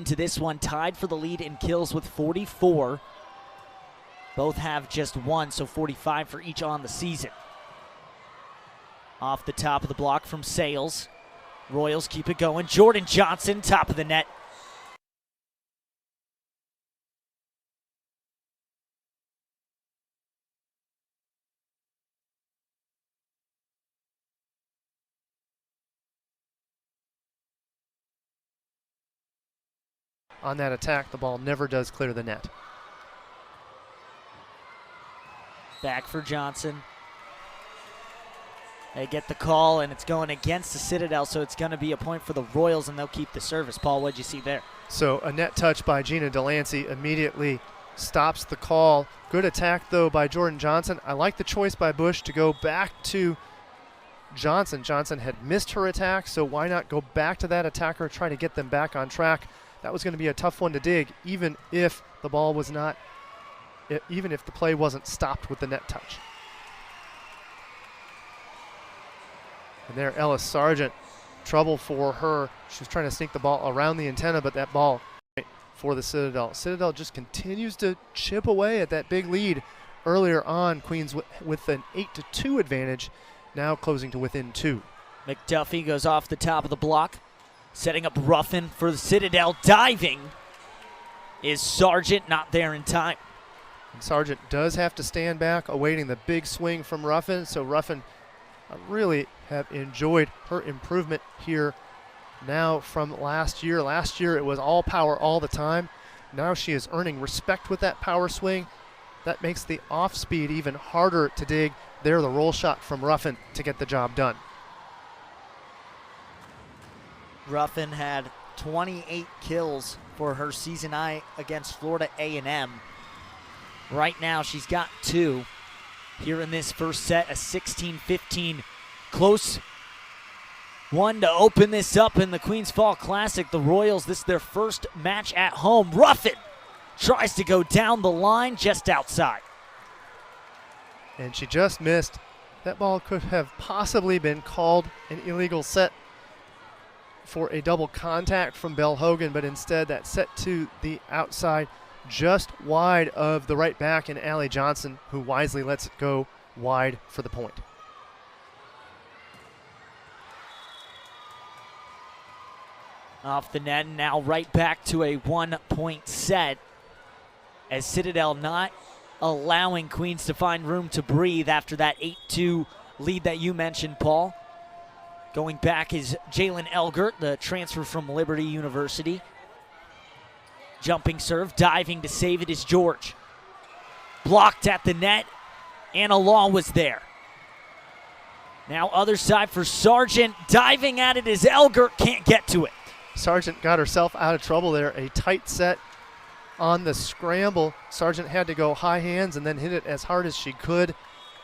To this one, tied for the lead in kills with 44. Both have just one, so 45 for each on the season. Off the top of the block from Sales. Royals keep it going. Jordan Johnson, top of the net. On that attack, the ball never does clear the net. Back for Johnson. They get the call, and it's going against the Citadel, so it's going to be a point for the Royals, and they'll keep the service. Paul, what'd you see there? So a net touch by Gina Delancey immediately stops the call. Good attack, though, by Jordan Johnson. I like the choice by Bush to go back to Johnson. Johnson had missed her attack, so why not go back to that attacker, try to get them back on track. That was going to be a tough one to dig, even if the ball was not, even if the play wasn't stopped with the net touch. And there, Ellis Sargent, trouble for her. She was trying to sneak the ball around the antenna, but that ball for the Citadel. Citadel just continues to chip away at that big lead. Earlier on, Queens with an 8-2 advantage, now closing to within 2. McDuffie goes off the top of the block. Setting up Ruffin for the Citadel. Diving is Sargent, not there in time. And Sargent does have to stand back, awaiting the big swing from Ruffin. So Ruffin really have enjoyed her improvement here now from last year. Last year it was all power all the time. Now she is earning respect with that power swing. That makes the off speed even harder to dig. There, the roll shot from Ruffin to get the job done. Ruffin had 28 kills for her season high against Florida A&M. Right now she's got 2 here in this first set, a 16-15 close one to open this up in the Queens Fall Classic. The Royals, this is their first match at home. Ruffin tries to go down the line just outside. And she just missed. That ball could have possibly been called an illegal set for a double contact from Belle Hogan, but instead that set to the outside just wide of the right back and Allie Johnson, who wisely lets it go wide for the point. Off the net, and now right back to a 1-point set as Citadel not allowing Queens to find room to breathe after that 8-2 lead that you mentioned, Paul. Going back is Jalen Elgert, the transfer from Liberty University. Jumping serve, diving to save it is George. Blocked at the net. Anna Law was there. Now other side for Sargent. Diving at it is Elgert, can't get to it. Sargent got herself out of trouble there. A tight set on the scramble. Sargent had to go high hands and then hit it as hard as she could.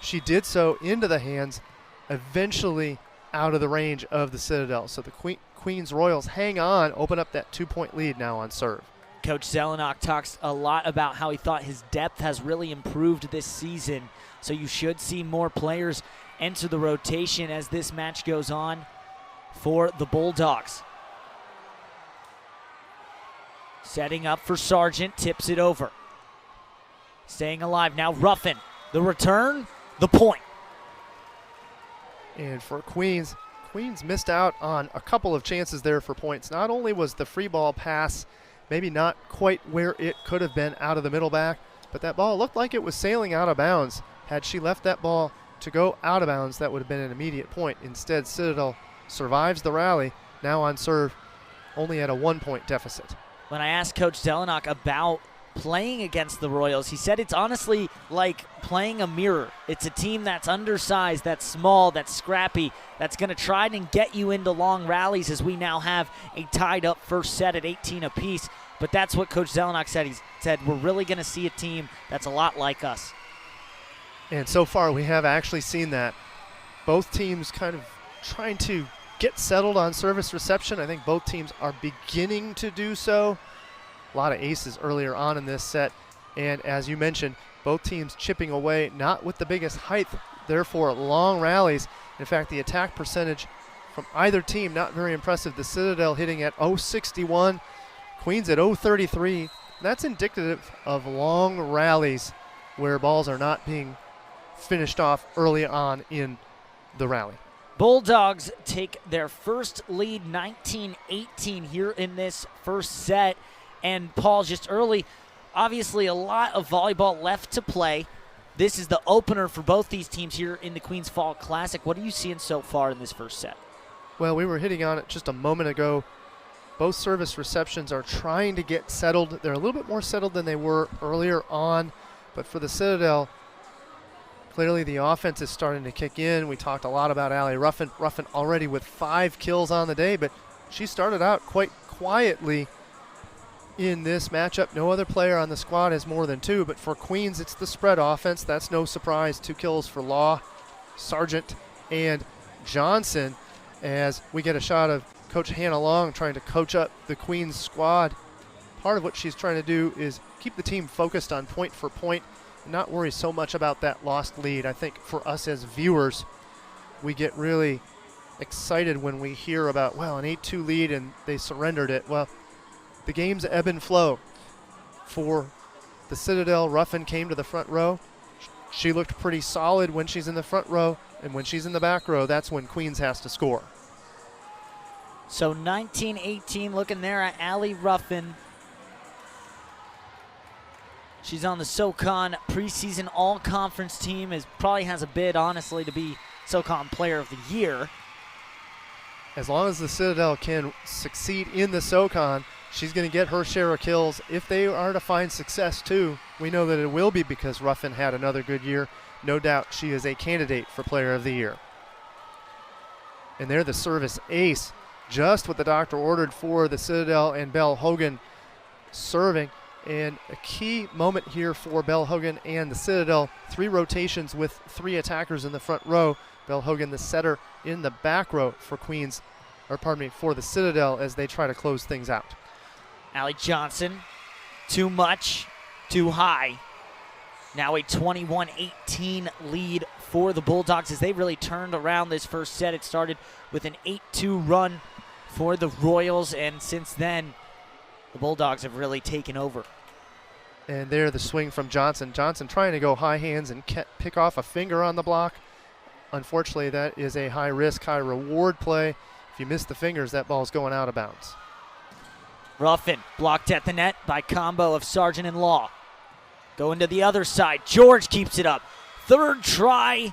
She did so into the hands, eventually out of the range of the Citadel. So the Queens Royals hang on, open up that 2-point lead now on serve. Coach Zelenak talks a lot about how he thought his depth has really improved this season. So you should see more players enter the rotation as this match goes on for the Bulldogs. Setting up for Sargent, tips it over. Staying alive now, Ruffin. The return, the point. And for Queens missed out on a couple of chances there for points. Not only was the free ball pass maybe not quite where it could have been out of the middle back, but that ball looked like it was sailing out of bounds. Had she left that ball to go out of bounds, that would have been an immediate point. Instead, Citadel survives the rally, now on serve, only at a 1-point deficit. When I asked Coach Zelenak about playing against the Royals, he said it's honestly like playing a mirror. It's a team that's undersized, that's small, that's scrappy, that's going to try and get you into long rallies as we now have a tied up first set at 18 apiece. But that's what Coach Zelenak said. He said we're really going to see a team that's a lot like us. And so far we have actually seen that. Both teams kind of trying to get settled on service reception. I think both teams are beginning to do so. A lot of aces earlier on in this set. And as you mentioned, both teams chipping away, not with the biggest height, therefore long rallies. In fact, the attack percentage from either team not very impressive. The Citadel hitting at .061, Queens at 0-33. That's indicative of long rallies where balls are not being finished off early on in the rally. Bulldogs take their first lead 19-18 here in this first set. And Paul, just early, obviously a lot of volleyball left to play. This is the opener for both these teams here in the Queens Fall Classic. What are you seeing so far in this first set? Well, we were hitting on it just a moment ago. Both service receptions are trying to get settled. They're a little bit more settled than they were earlier on. But for the Citadel, clearly the offense is starting to kick in. We talked a lot about Allie Ruffin. Ruffin already with 5 kills on the day, but she started out quite quietly in this matchup. No other player on the squad has more than 2, but for Queens, it's the spread offense. That's no surprise. 2 kills for Law, Sargent, and Johnson, as we get a shot of Coach Hannah Long trying to coach up the Queens squad. Part of what she's trying to do is keep the team focused on point for point and not worry so much about that lost lead. I think for us as viewers, we get really excited when we hear about, well, an 8-2 lead and they surrendered it. Well, the game's ebb and flow. For the Citadel, Ruffin came to the front row. She looked pretty solid when she's in the front row, and when she's in the back row, that's when Queens has to score. So 19-18, looking there at Allie Ruffin. She's on the SoCon preseason all-conference team. Probably has a bid, honestly, to be SoCon Player of the Year. As long as the Citadel can succeed in the SoCon, she's going to get her share of kills. If they are to find success, too, we know that it will be because Ruffin had another good year. No doubt she is a candidate for Player of the Year. And they're the service ace, just what the doctor ordered for the Citadel, and Belle Hogan serving. And a key moment here for Belle Hogan and the Citadel. 3 rotations with 3 attackers in the front row. Belle Hogan, the setter, in the back row for Queens, or pardon me, for the Citadel as they try to close things out. Allie Johnson, too much, too high. Now a 21-18 lead for the Bulldogs as they really turned around this first set. It started with an 8-2 run for the Royals, and since then, the Bulldogs have really taken over. And there the swing from Johnson. Johnson trying to go high hands and pick off a finger on the block. Unfortunately, that is a high risk, high reward play. If you miss the fingers, that ball's going out of bounds. Ruffin blocked at the net by combo of Sargent and Law. Going to the other side. George keeps it up. Third try.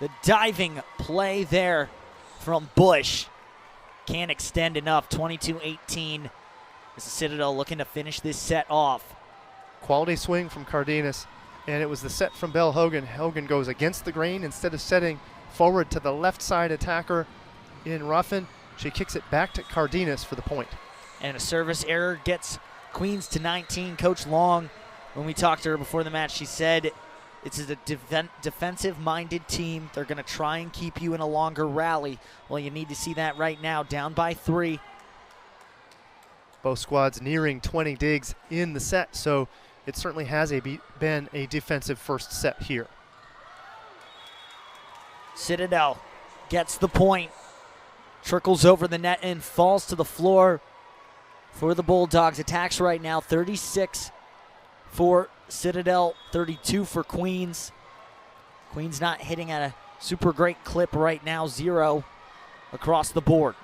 The diving play there from Bush. Can't extend enough. 22-18. As the Citadel looking to finish this set off. Quality swing from Cardenas, and it was the set from Belle Hogan. Hogan goes against the grain. Instead of setting forward to the left side attacker in Ruffin, she kicks it back to Cardenas for the point. And a service error gets Queens to 19. Coach Long, when we talked to her before the match, she said it's a defensive-minded team. They're going to try and keep you in a longer rally. Well, you need to see that right now, down by 3. Both squads nearing 20 digs in the set, so it certainly has been a defensive first set here. Citadel gets the point, trickles over the net and falls to the floor for the Bulldogs. Attacks right now, 36 for Citadel, 32 for Queens. Queens not hitting at a super great clip right now, 0 across the board.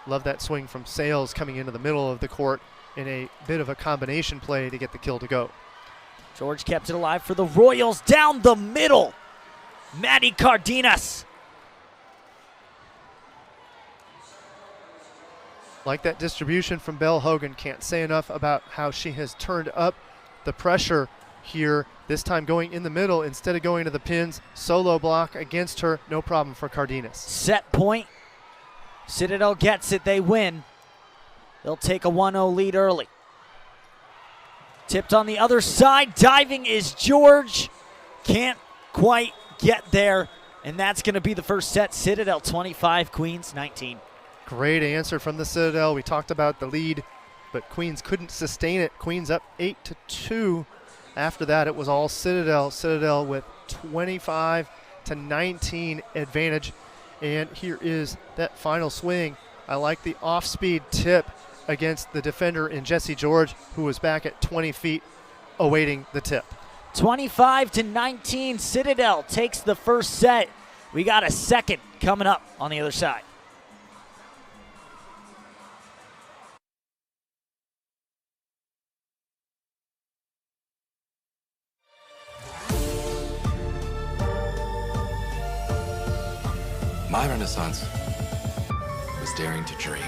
Love that swing from Sales coming into the middle of the court in a bit of a combination play to get the kill to go. George kept it alive for the Royals down the middle. Maddie Cardenas. Like that distribution from Belle Hogan. Can't say enough about how she has turned up the pressure here. This time going in the middle instead of going to the pins. Solo block against her. No problem for Cardenas. Set point. Citadel gets it. They win. They'll take a 1-0 lead early. Tipped on the other side. Diving is George. Can't quite get there. And that's going to be the first set. Citadel 25, Queens 19. Great answer from the Citadel. We talked about the lead, but Queens couldn't sustain it. Queens up 8-2. After that, it was all Citadel. Citadel with 25-19 advantage. And here is that final swing. I like the off-speed tip against the defender in Jesse George, who was back at 20 feet awaiting the tip. 25-19, Citadel takes the first set. We got a second coming up on the other side. My renaissance was daring to dream.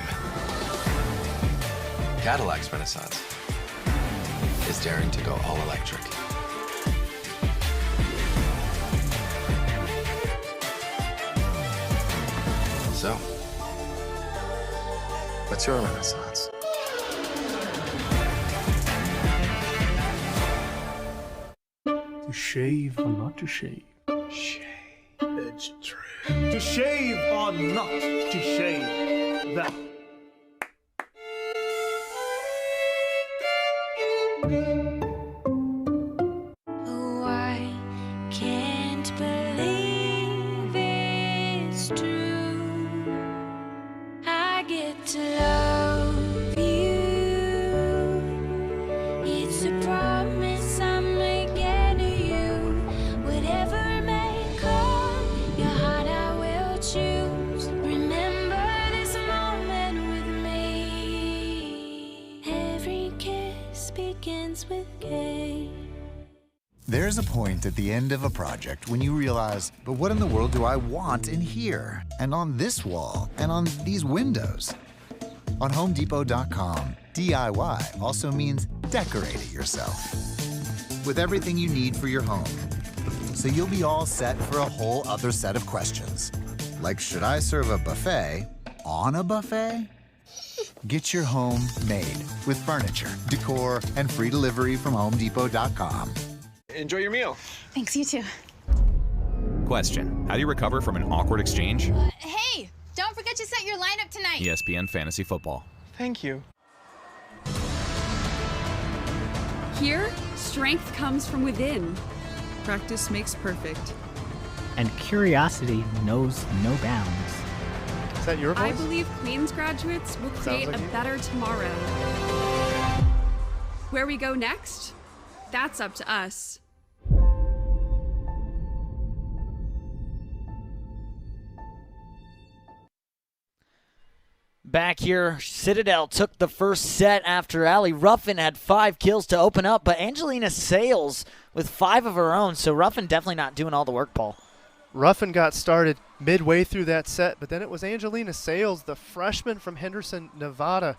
Cadillac's renaissance is daring to go all electric. So, what's your renaissance? To shave or not to shave? Shade. It's true. To shave or not to shave? That. Oh, I can't believe it's true. I get to love you. It's a promise I'm making to you. Whatever may come, your heart I will choose. Remember this moment with me. Every kiss begins with K. There's a point at the end of a project when you realize, but what in the world do I want in here? And on this wall? And on these windows? On HomeDepot.com, DIY also means decorate it yourself. With everything you need for your home. So you'll be all set for a whole other set of questions. Like, should I serve a buffet on a buffet? Get your home made with furniture, decor, and free delivery from HomeDepot.com. Enjoy your meal. Thanks, you too. Question: how do you recover from an awkward exchange? Hey, don't forget to set your lineup tonight. ESPN Fantasy Football. Thank you. Here, strength comes from within. Practice makes perfect. And curiosity knows no bounds. Is that your voice? I believe Queens graduates will create like a you. better tomorrow. Where we go next? That's up to us. Back here, Citadel took the first set after Allie Ruffin had 5 kills to open up, but Angelina Sales with 5 of her own, so Ruffin definitely not doing all the work, Paul. Ruffin got started midway through that set, but then it was Angelina Sales, the freshman from Henderson, Nevada,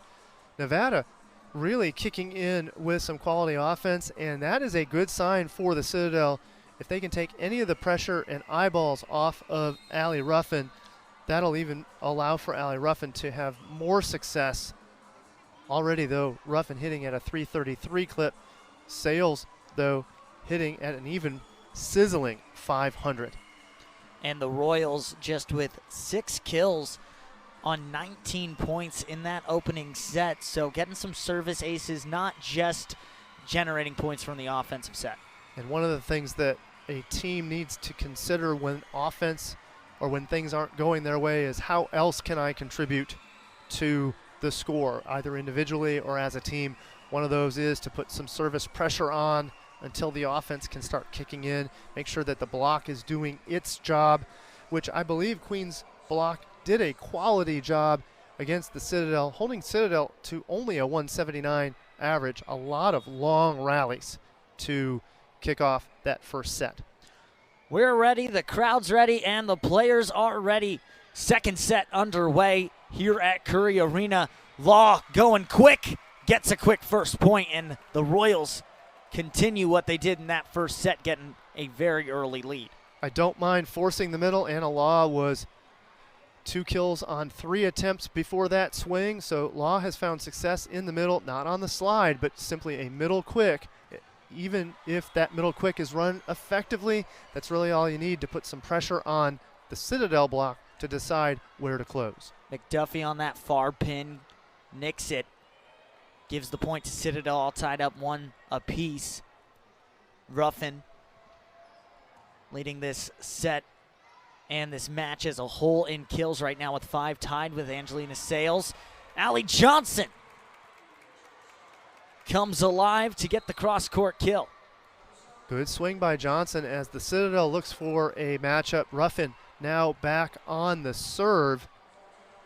really kicking in with some quality offense, and that is a good sign for the Citadel. If they can take any of the pressure and eyeballs off of Allie Ruffin, that'll even allow for Allie Ruffin to have more success. Already, though, Ruffin hitting at a 333 clip. Sales, though, hitting at an even sizzling 500. And the Royals just with 6 kills on 19 points in that opening set. So getting some service aces, not just generating points from the offensive set. And one of the things that a team needs to consider when offense or when things aren't going their way is how else can I contribute to the score, either individually or as a team. One of those is to put some service pressure on until the offense can start kicking in, make sure that the block is doing its job, which I believe Queens block did a quality job against the Citadel, holding Citadel to only a 179 average, a lot of long rallies to kick off that first set. We're ready, the crowd's ready, and the players are ready. Second set underway here at Curry Arena. Law going quick, gets a quick first point, and the Royals continue what they did in that first set, getting a very early lead. I don't mind forcing the middle. Anna Law was 2 kills on 3 attempts before that swing, so Law has found success in the middle, not on the slide, but simply a middle quick. Even if that middle quick is run effectively, that's really all you need to put some pressure on the Citadel block to decide where to close. McDuffie on that far pin, nicks it, gives the point to Citadel, all tied up 1 apiece. Ruffin leading this set and this match as a whole in kills right now with 5, tied with Angelina Sales. Allie Johnson comes alive to get the cross-court kill. Good swing by Johnson as the Citadel looks for a matchup. Ruffin now back on the serve.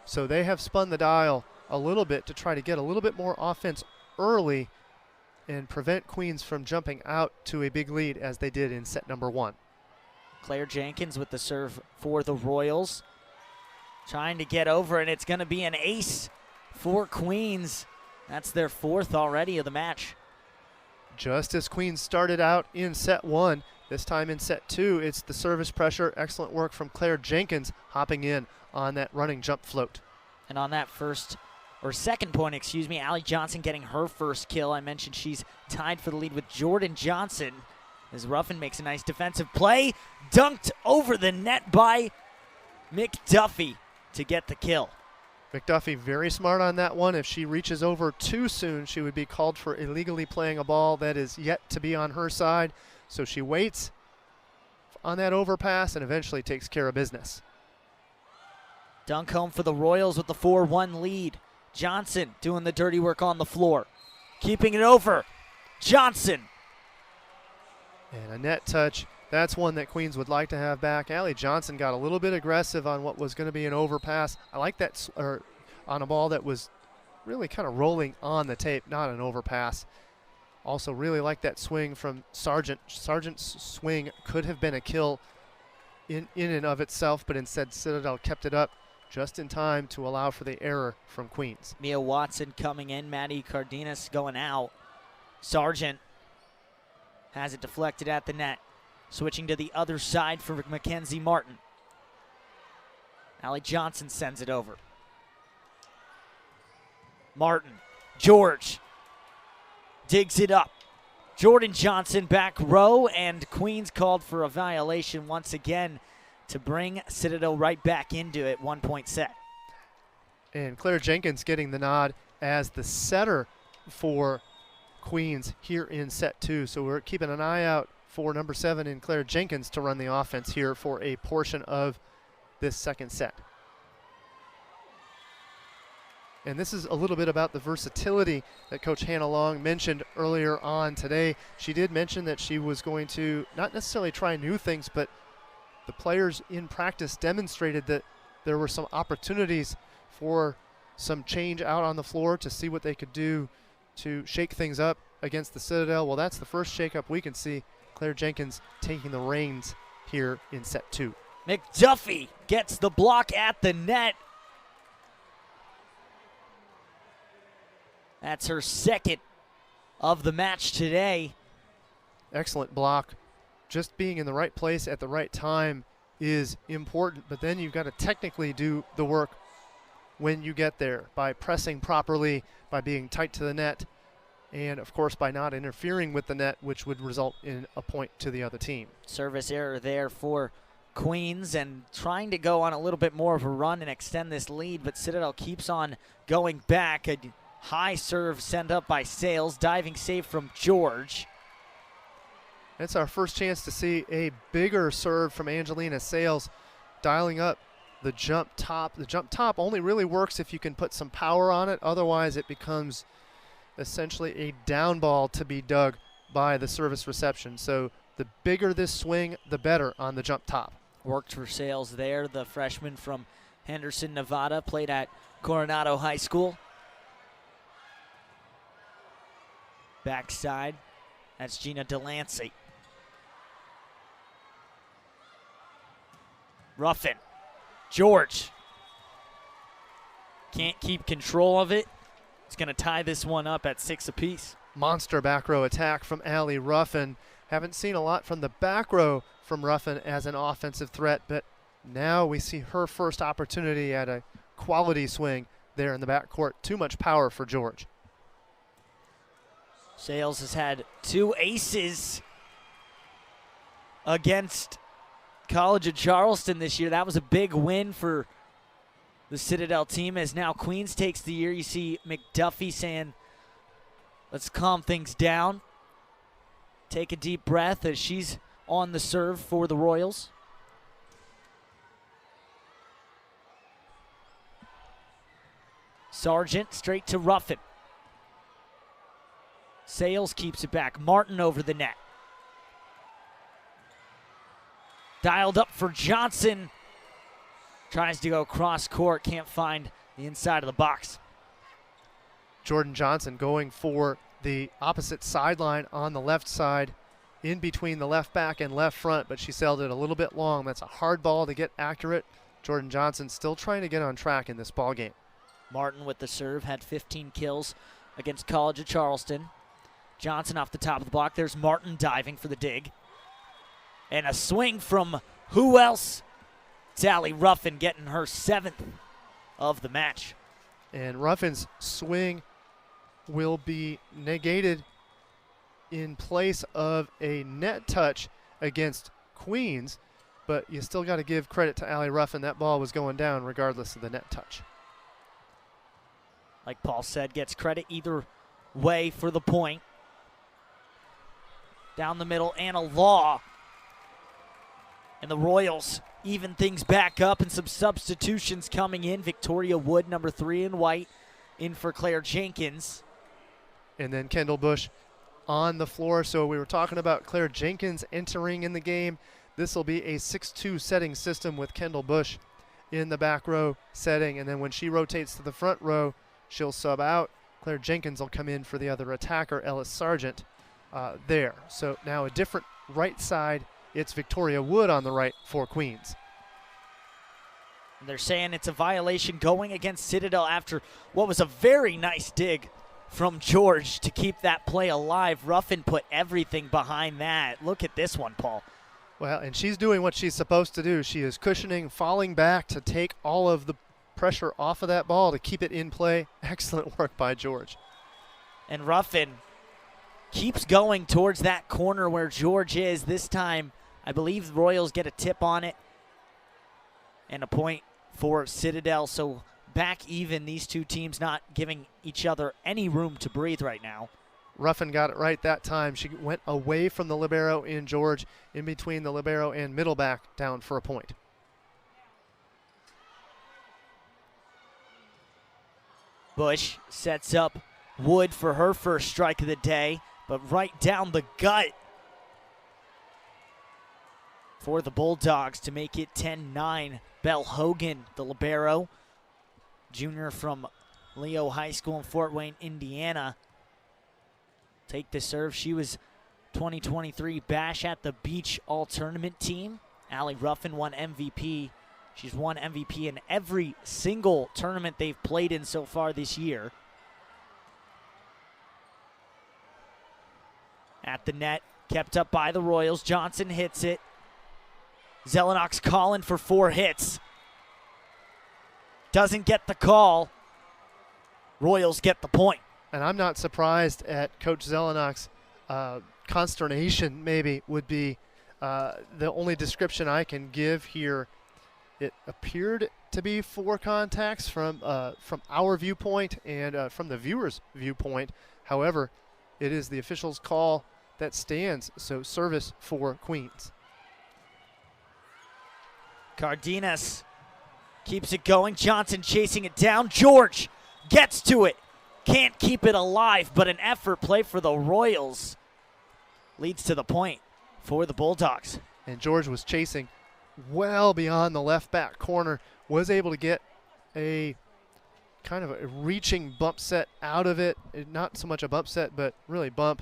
So they have spun the dial a little bit to try to get a little bit more offense early and prevent Queens from jumping out to a big lead as they did in set number 1. Claire Jenkins with the serve for the Royals. Trying to get over, and it's going to be an ace for Queens. That's their 4th already of the match. Just as Queens started out in set 1, this time in set 2, it's the service pressure. Excellent work from Claire Jenkins hopping in on that running jump float. And on that second point, Allie Johnson getting her first kill. I mentioned she's tied for the lead with Jordan Johnson as Ruffin makes a nice defensive play. Dunked over the net by McDuffie to get the kill. McDuffie very smart on that one. If she reaches over too soon, she would be called for illegally playing a ball that is yet to be on her side. So she waits on that overpass and eventually takes care of business. Dunk home for the Royals with the 4-1 lead. Johnson doing the dirty work on the floor. Keeping it over. Johnson. And a net touch. That's one that Queens would like to have back. Allie Johnson got a little bit aggressive on what was going to be an overpass. I like that on a ball that was really kind of rolling on the tape, not an overpass. Also really like that swing from Sargent. Sargent's swing could have been a kill in and of itself, but instead Citadel kept it up just in time to allow for the error from Queens. Mia Watson coming in, Maddie Cardenas going out. Sargent has it deflected at the net. Switching to the other side for Mackenzie Martin. Allie Johnson sends it over. Martin, George, digs it up. Jordan Johnson back row, and Queens called for a violation once again to bring Citadel right back into it, 1-point set. And Claire Jenkins getting the nod as the setter for Queens here in set 2. So we're keeping an eye out for number 7 in Claire Jenkins to run the offense here for a portion of this second set. And this is a little bit about the versatility that Coach Hannah Long mentioned earlier on today. She did mention that she was going to not necessarily try new things, but the players in practice demonstrated that there were some opportunities for some change out on the floor to see what they could do to shake things up against the Citadel. Well, that's the first shakeup we can see. Claire Jenkins taking the reins here in set 2. McDuffie gets the block at the net. That's her second of the match today. Excellent block. Just being in the right place at the right time is important, but then you've got to technically do the work when you get there by pressing properly, by being tight to the net, and of course by not interfering with the net, which would result in a point to the other team. Service error there for Queens, and trying to go on a little bit more of a run and extend this lead, but Citadel keeps on going back. A high serve sent up by Sales, diving save from George. It's our first chance to see a bigger serve from Angelina Sales, dialing up the jump top. The jump top only really works if you can put some power on it. Otherwise, it becomes essentially a down ball to be dug by the service reception. So the bigger this swing, the better on the jump top. Worked for Sales there. The freshman from Henderson, Nevada, played at Coronado High School. Backside, that's Gina Delancey. Ruffin, George. Can't keep control of it. It's going to tie this one up at 6 apiece. Monster back row attack from Allie Ruffin. Haven't seen a lot from the back row from Ruffin as an offensive threat, but now we see her first opportunity at a quality swing there in the backcourt. Too much power for George. Sales has had 2 aces against College of Charleston this year. That was a big win for the Citadel team, as now Queens takes the year. You see McDuffie saying, let's calm things down. Take a deep breath as she's on the serve for the Royals. Sargent straight to Ruffin. Sales keeps it back. Martin over the net. Dialed up for Johnson. Tries to go cross court, can't find the inside of the box. Jordan Johnson going for the opposite sideline on the left side, in between the left back and left front, but she sailed it a little bit long. That's a hard ball to get accurate. Jordan Johnson still trying to get on track in this ball game. Martin with the serve, had 15 kills against College of Charleston. Johnson off the top of the block. There's Martin diving for the dig. And a swing from who else? It's Allie Ruffin getting her 7th of the match. And Ruffin's swing will be negated in place of a net touch against Queens, but you still got to give credit to Allie Ruffin. That ball was going down regardless of the net touch. Like Paul said, gets credit either way for the point. Down the middle, Anna Law. And the Royals even things back up, and some substitutions coming in. Victoria Wood, number 3 in white, in for Claire Jenkins. And then Kendall Bush on the floor. So we were talking about Claire Jenkins entering in the game. This will be a 6-2 setting system with Kendall Bush in the back row setting. And then when she rotates to the front row, she'll sub out. Claire Jenkins will come in for the other attacker, Ellis Sargent, there. So now a different right side. It's Victoria Wood on the right for Queens. And they're saying it's a violation going against Citadel after what was a very nice dig from George to keep that play alive. Ruffin put everything behind that. Look at this one, Paul. Well, and she's doing what she's supposed to do. She is cushioning, falling back to take all of the pressure off of that ball to keep it in play. Excellent work by George. And Ruffin keeps going towards that corner where George is. This time, I believe the Royals get a tip on it and a point for Citadel. So back even, these two teams not giving each other any room to breathe right now. Ruffin got it right that time. She went away from the libero in George, in between the libero and middle back, down for a point. Bush sets up Wood for her first strike of the day, but right down the gut for the Bulldogs to make it 10-9. Belle Hogan, the libero, junior from Leo High School in Fort Wayne, Indiana, take the serve. She was 2023 Bash at the Beach All-Tournament team. Allie Ruffin won MVP. She's won MVP in every single tournament they've played in so far this year. At the net, kept up by the Royals. Johnson hits it. Zelenox calling for 4 hits. Doesn't get the call. Royals get the point. And I'm not surprised at Coach Zelenox's consternation, maybe, would be the only description I can give here. It appeared to be 4 contacts from our viewpoint and from the viewer's viewpoint. However, it is the official's call that stands, so service for Queens. Cardenas keeps it going. Johnson chasing it down. George gets to it. Can't keep it alive, but an effort play for the Royals leads to the point for the Bulldogs. And George was chasing well beyond the left back corner, was able to get a kind of a reaching bump set out of it. Not so much a bump set, but really bump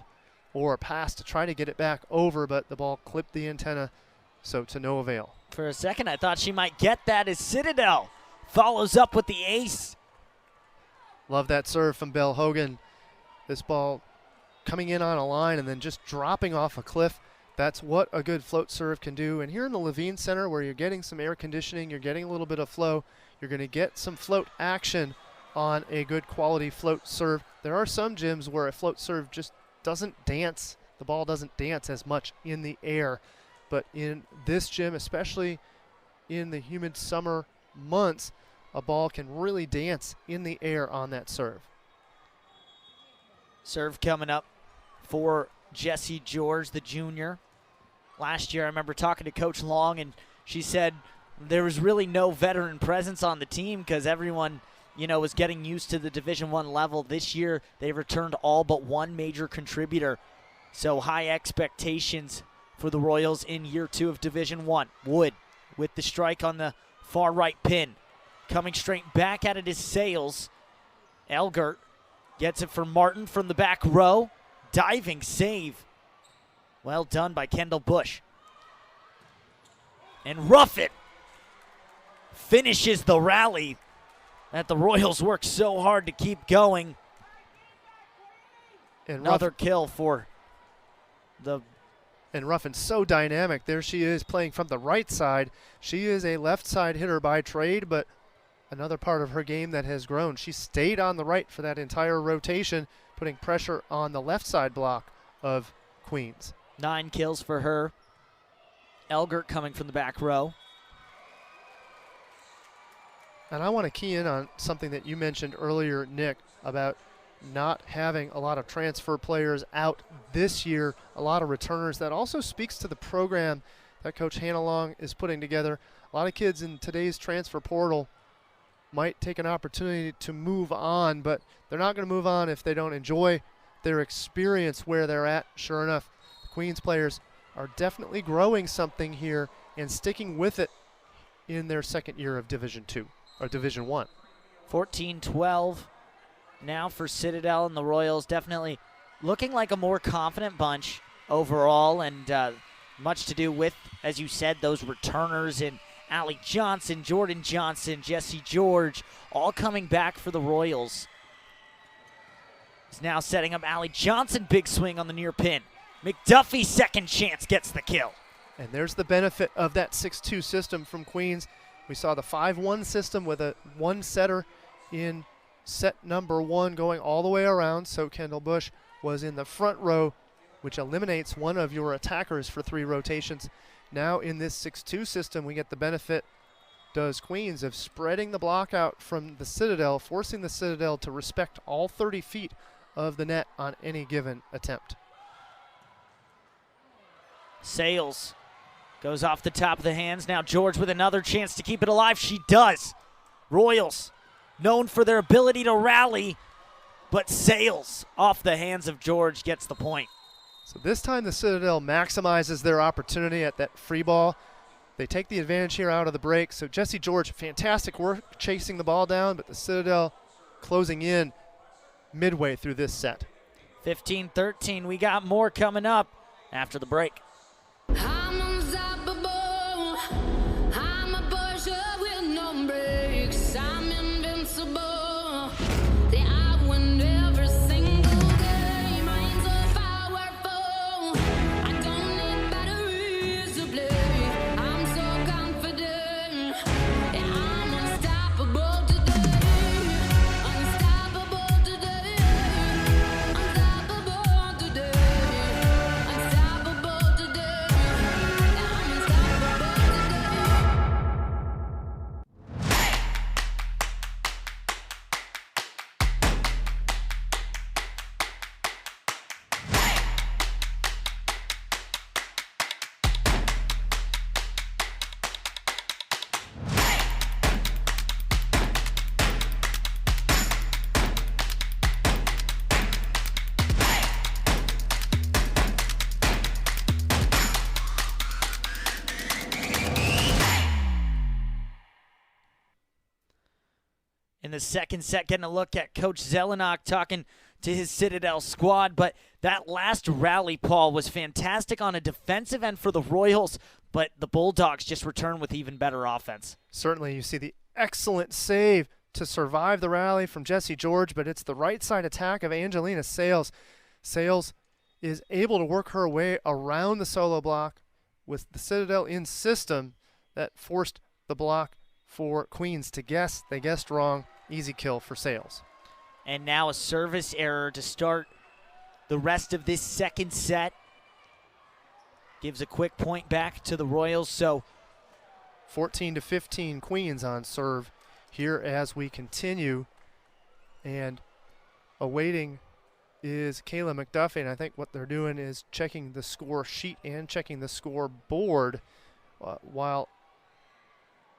or a pass to try to get it back over, but the ball clipped the antenna, so to no avail. For a second, I thought she might get that as Citadel follows up with the ace. Love that serve from Belle Hogan. This ball coming in on a line and then just dropping off a cliff. That's what a good float serve can do. And here in the Levine Center, where you're getting some air conditioning, you're getting a little bit of flow, you're going to get some float action on a good quality float serve. There are some gyms where a float serve just doesn't dance. The ball doesn't dance as much in the air. But in this gym, especially in the humid summer months, a ball can really dance in the air on that serve. Serve coming up for Jessie George, the junior. Last year, I remember talking to Coach Long, and she said there was really no veteran presence on the team because everyone, is getting used to the Division I level. This year, they returned all but one major contributor. So high expectations for the Royals in year 2 of Division I. Wood with the strike on the far right pin. Coming straight back at it is Sales. Elgert gets it for Martin from the back row. Diving save. Well done by Kendall Bush. And Ruffin finishes the rally that the Royals worked so hard to keep going. And Another kill for the... And Ruffin's so dynamic. There she is playing from the right side. She is a left side hitter by trade, but another part of her game that has grown. She stayed on the right for that entire rotation, putting pressure on the left side block of Queens. 9 kills for her. Elgert coming from the back row. And I want to key in on something that you mentioned earlier, Nick, about not having a lot of transfer players out this year, a lot of returners. That also speaks to the program that Coach Hannah Long is putting together. A lot of kids in today's transfer portal might take an opportunity to move on, but they're not going to move on if they don't enjoy their experience where they're at. Sure enough, the Queens players are definitely growing something here and sticking with it in their second year of Division II or Division I. 14-12 now for Citadel, and the Royals definitely looking like a more confident bunch overall, and much to do with, as you said, those returners in Allie Johnson, Jordan Johnson, Jesse George, all coming back for the Royals. He's now setting up Allie Johnson, big swing on the near pin. McDuffie, second chance, gets the kill. And there's the benefit of that 6-2 system from Queens. We saw the 5-1 system with a one-setter in set number 1 going all the way around. So Kendall Bush was in the front row, which eliminates one of your attackers for 3 rotations. Now in this 6-2 system, we get the benefit, does Queens, of spreading the block out from the Citadel, forcing the Citadel to respect all 30 feet of the net on any given attempt. Sales goes off the top of the hands. Now George with another chance to keep it alive. She does. Royals, known for their ability to rally, but Sales off the hands of George gets the point. So this time the Citadel maximizes their opportunity at that free ball. They take the advantage here out of the break. So Jesse George, fantastic work chasing the ball down, but the Citadel closing in midway through this set. 15-13, we got more coming up after the break. I'm unstoppable. I'm a pusher with no brakes. I'm invincible. I win every single game. I'm so powerful. I don't need batteries to play. I'm so confident. I'm unstoppable today. Unstoppable today. Unstoppable today. Unstoppable today. In the second set, getting a look at Coach Zelenak talking to his Citadel squad. But that last rally, Paul, was fantastic on a defensive end for the Royals, but the Bulldogs just returned with even better offense. Certainly, you see the excellent save to survive the rally from Jesse George, but it's the right side attack of Angelina Sales. Sales is able to work her way around the solo block with the Citadel in system that forced the block for Queens to guess. They guessed wrong. Easy kill for Sales. And now a service error to start the rest of this second set. Gives a quick point back to the Royals. So 14-15 Queens on serve here as we continue. And awaiting is Kayla McDuffie. And I think what they're doing is checking the score sheet and checking the score board while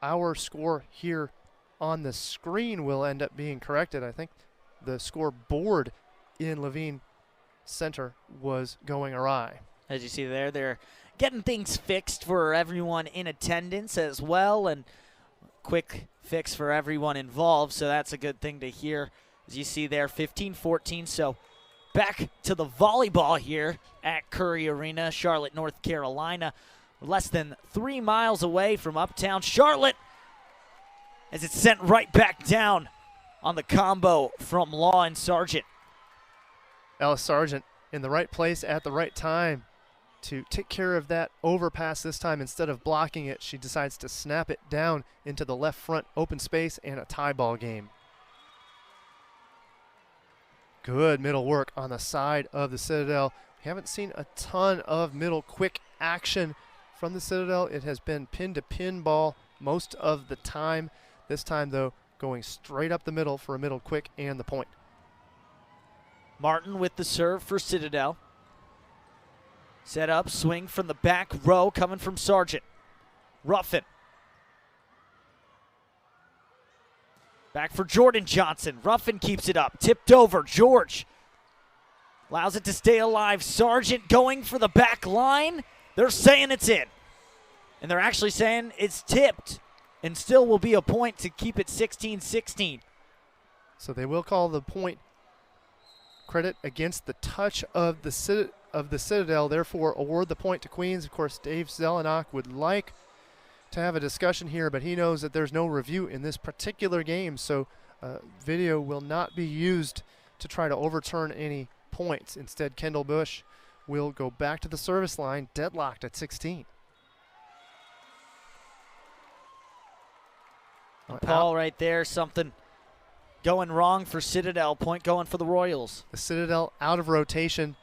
our score here on the screen will end up being corrected. I think the scoreboard in Levine Center was going awry. As you see there, they're getting things fixed for everyone in attendance as well, and quick fix for everyone involved, so that's a good thing to hear. As you see there, 15-14, so back to the volleyball here at Curry Arena, Charlotte, North Carolina. Less than 3 miles away from uptown Charlotte, as it's sent right back down on the combo from Law and Sargent. Alice Sargent in the right place at the right time to take care of that overpass this time. Instead of blocking it, she decides to snap it down into the left front open space, and a tie ball game. Good middle work on the side of the Citadel. We haven't seen a ton of middle quick action from the Citadel. It has been pin to pin ball most of the time. This time though, going straight up the middle for a middle quick and the point. Martin with the serve for Citadel. Set up, swing from the back row coming from Sargent. Ruffin. Back for Jordan Johnson. Ruffin keeps it up. Tipped over. George allows it to stay alive. Sargent going for the back line. They're saying it's in. And they're actually saying it's tipped and still will be a point to keep it 16-16. So they will call the point credit against the touch of the Citadel, therefore award the point to Queens. Of course, Dave Zelenak would like to have a discussion here, but he knows that there's no review in this particular game, so video will not be used to try to overturn any points. Instead, Kendall Bush will go back to the service line, deadlocked at 16. Paul right there, something going wrong for Citadel, point going for the Royals. The Citadel out of rotation,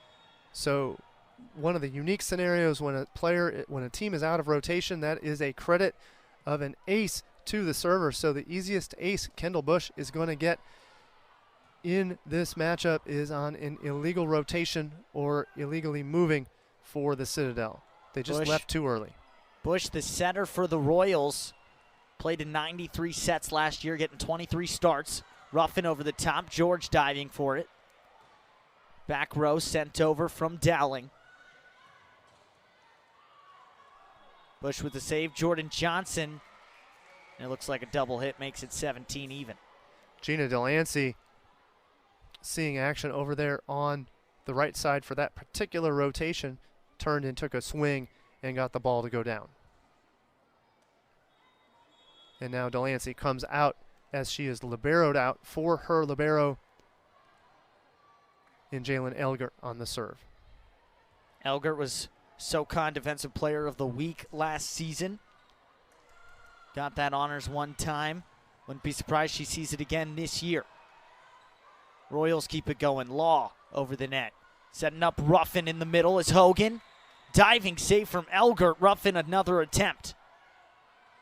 so one of the unique scenarios when a team is out of rotation, that is a credit of an ace to the server. So the easiest ace Kendall Bush is going to get in this matchup is on an illegal rotation or illegally moving for the Citadel. They just left too early. Bush, the setter for the Royals, played in 93 sets last year, getting 23 starts. Ruffin over the top, George diving for it. Back row sent over from Dowling. Bush with the save, Jordan Johnson. And it looks like a double hit, makes it 17 even. Gina Delancey seeing action over there on the right side for that particular rotation, turned and took a swing and got the ball to go down. And now Delancey comes out as she is liberoed out for her libero in Jalen Elgert on the serve. Elgert was SoCon Defensive Player of the Week last season. Got that honors one time. Wouldn't be surprised she sees it again this year. Royals keep it going. Law over the net. Setting up Ruffin in the middle is Hogan. Diving save from Elgert. Ruffin another attempt.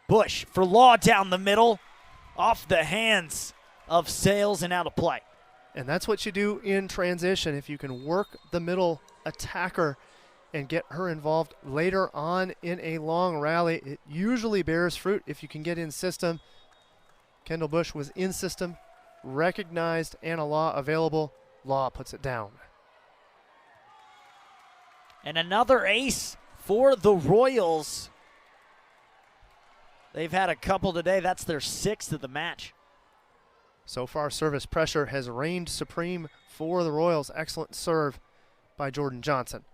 Bush for Law down the middle. Off the hands of Sales and out of play. And that's what you do in transition. If you can work the middle attacker and get her involved later on in a long rally, it usually bears fruit if you can get in system. Kendall Bush was in system, recognized, and a Law available. Law puts it down. And another ace for the Royals. They've had a couple today. That's their 6th of the match. So far, service pressure has reigned supreme for the Royals. Excellent serve by Jordan Johnson.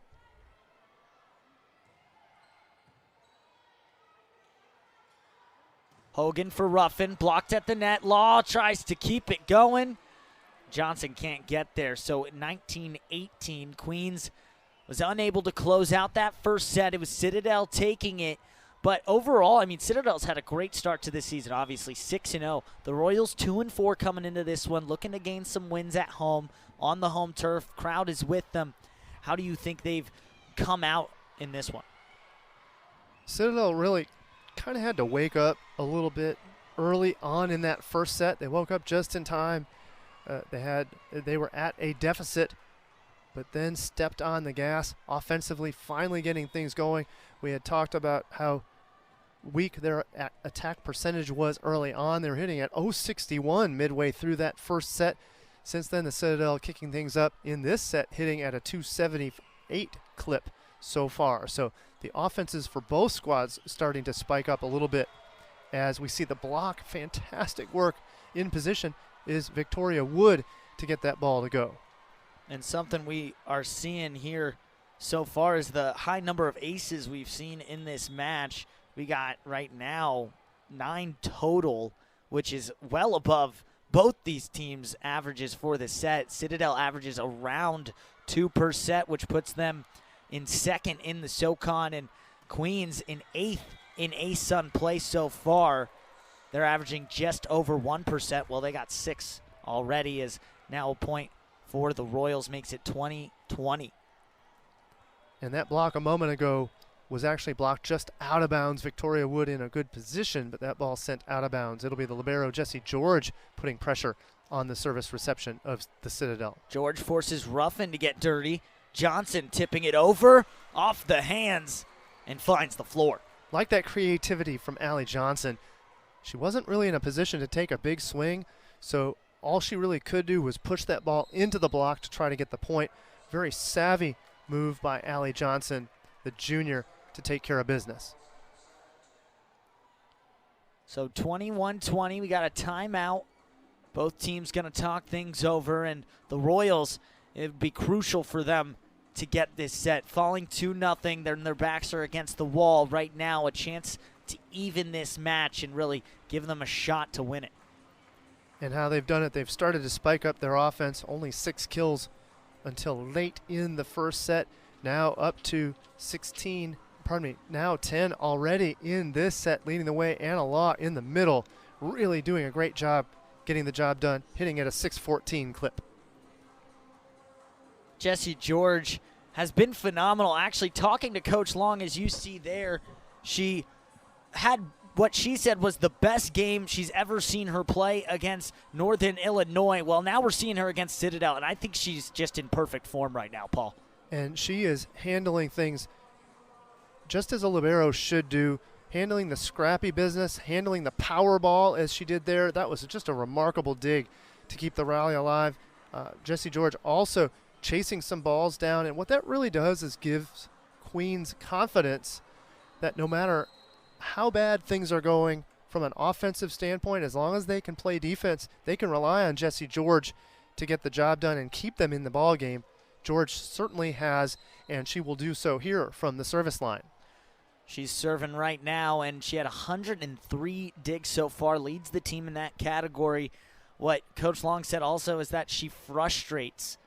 Hogan for Ruffin, blocked at the net. Law tries to keep it going. Johnson can't get there. So in 1918, Queens was unable to close out that first set. It was Citadel taking it. But overall, I mean, Citadel's had a great start to this season, obviously 6-0. The Royals 2-4 coming into this one, looking to gain some wins at home on the home turf. Crowd is with them. How do you think they've come out in this one? Citadel really kind of had to wake up a little bit early on in that first set. They woke up just in time. They were at a deficit, but then stepped on the gas offensively, finally getting things going. We had talked about how weak their attack percentage was early on. They're hitting at .061 midway through that first set. Since then, the Citadel kicking things up in this set, hitting at a .278 clip so far. So the offenses for both squads starting to spike up a little bit as we see the block. Fantastic work in position is Victoria Wood to get that ball to go. And something we are seeing here so far is the high number of aces we've seen in this match. We got right now 9 total, which is well above both these teams' averages for the set. Citadel averages around 2 per set, which puts them in second in the SoCon, and Queens in 8th in ASUN play so far. They're averaging just over 1%. Well, they got 6 already, as now a point for the Royals makes it 20-20. And that block a moment ago was actually blocked just out of bounds. Victoria Wood in a good position, but that ball sent out of bounds. It'll be the libero, Jesse George, putting pressure on the service reception of the Citadel. George forces Ruffin to get dirty. Johnson tipping it over, off the hands, and finds the floor. Like that creativity from Allie Johnson. She wasn't really in a position to take a big swing, so all she really could do was push that ball into the block to try to get the point. Very savvy move by Allie Johnson, the junior, to take care of business. So 21-20, we got a timeout. Both teams going to talk things over, and the Royals, it would be crucial for them to get this set. Falling 2-0, their backs are against the wall right now. A chance to even this match and really give them a shot to win it. And how they've done it, they've started to spike up their offense. Only 6 kills until late in the first set. Now up to 16, now 10 already in this set, leading the way. Anna Law in the middle, really doing a great job getting the job done, hitting at a 6:14 clip. Jesse George has been phenomenal. Actually, talking to Coach Long, as you see there, she had what she said was the best game she's ever seen her play against Northern Illinois. Well, now we're seeing her against Citadel, and I think she's just in perfect form right now, Paul. And she is handling things just as a libero should do, handling the scrappy business, handling the power ball as she did there. That was just a remarkable dig to keep the rally alive. Jesse George also chasing some balls down, and what that really does is gives Queens confidence that no matter how bad things are going from an offensive standpoint, as long as they can play defense, they can rely on Jesse George to get the job done and keep them in the ball game. George certainly has, and she will do so here from the service line. She's serving right now, and she had 103 digs so far, leads the team in that category. What Coach Long said also is that she frustrates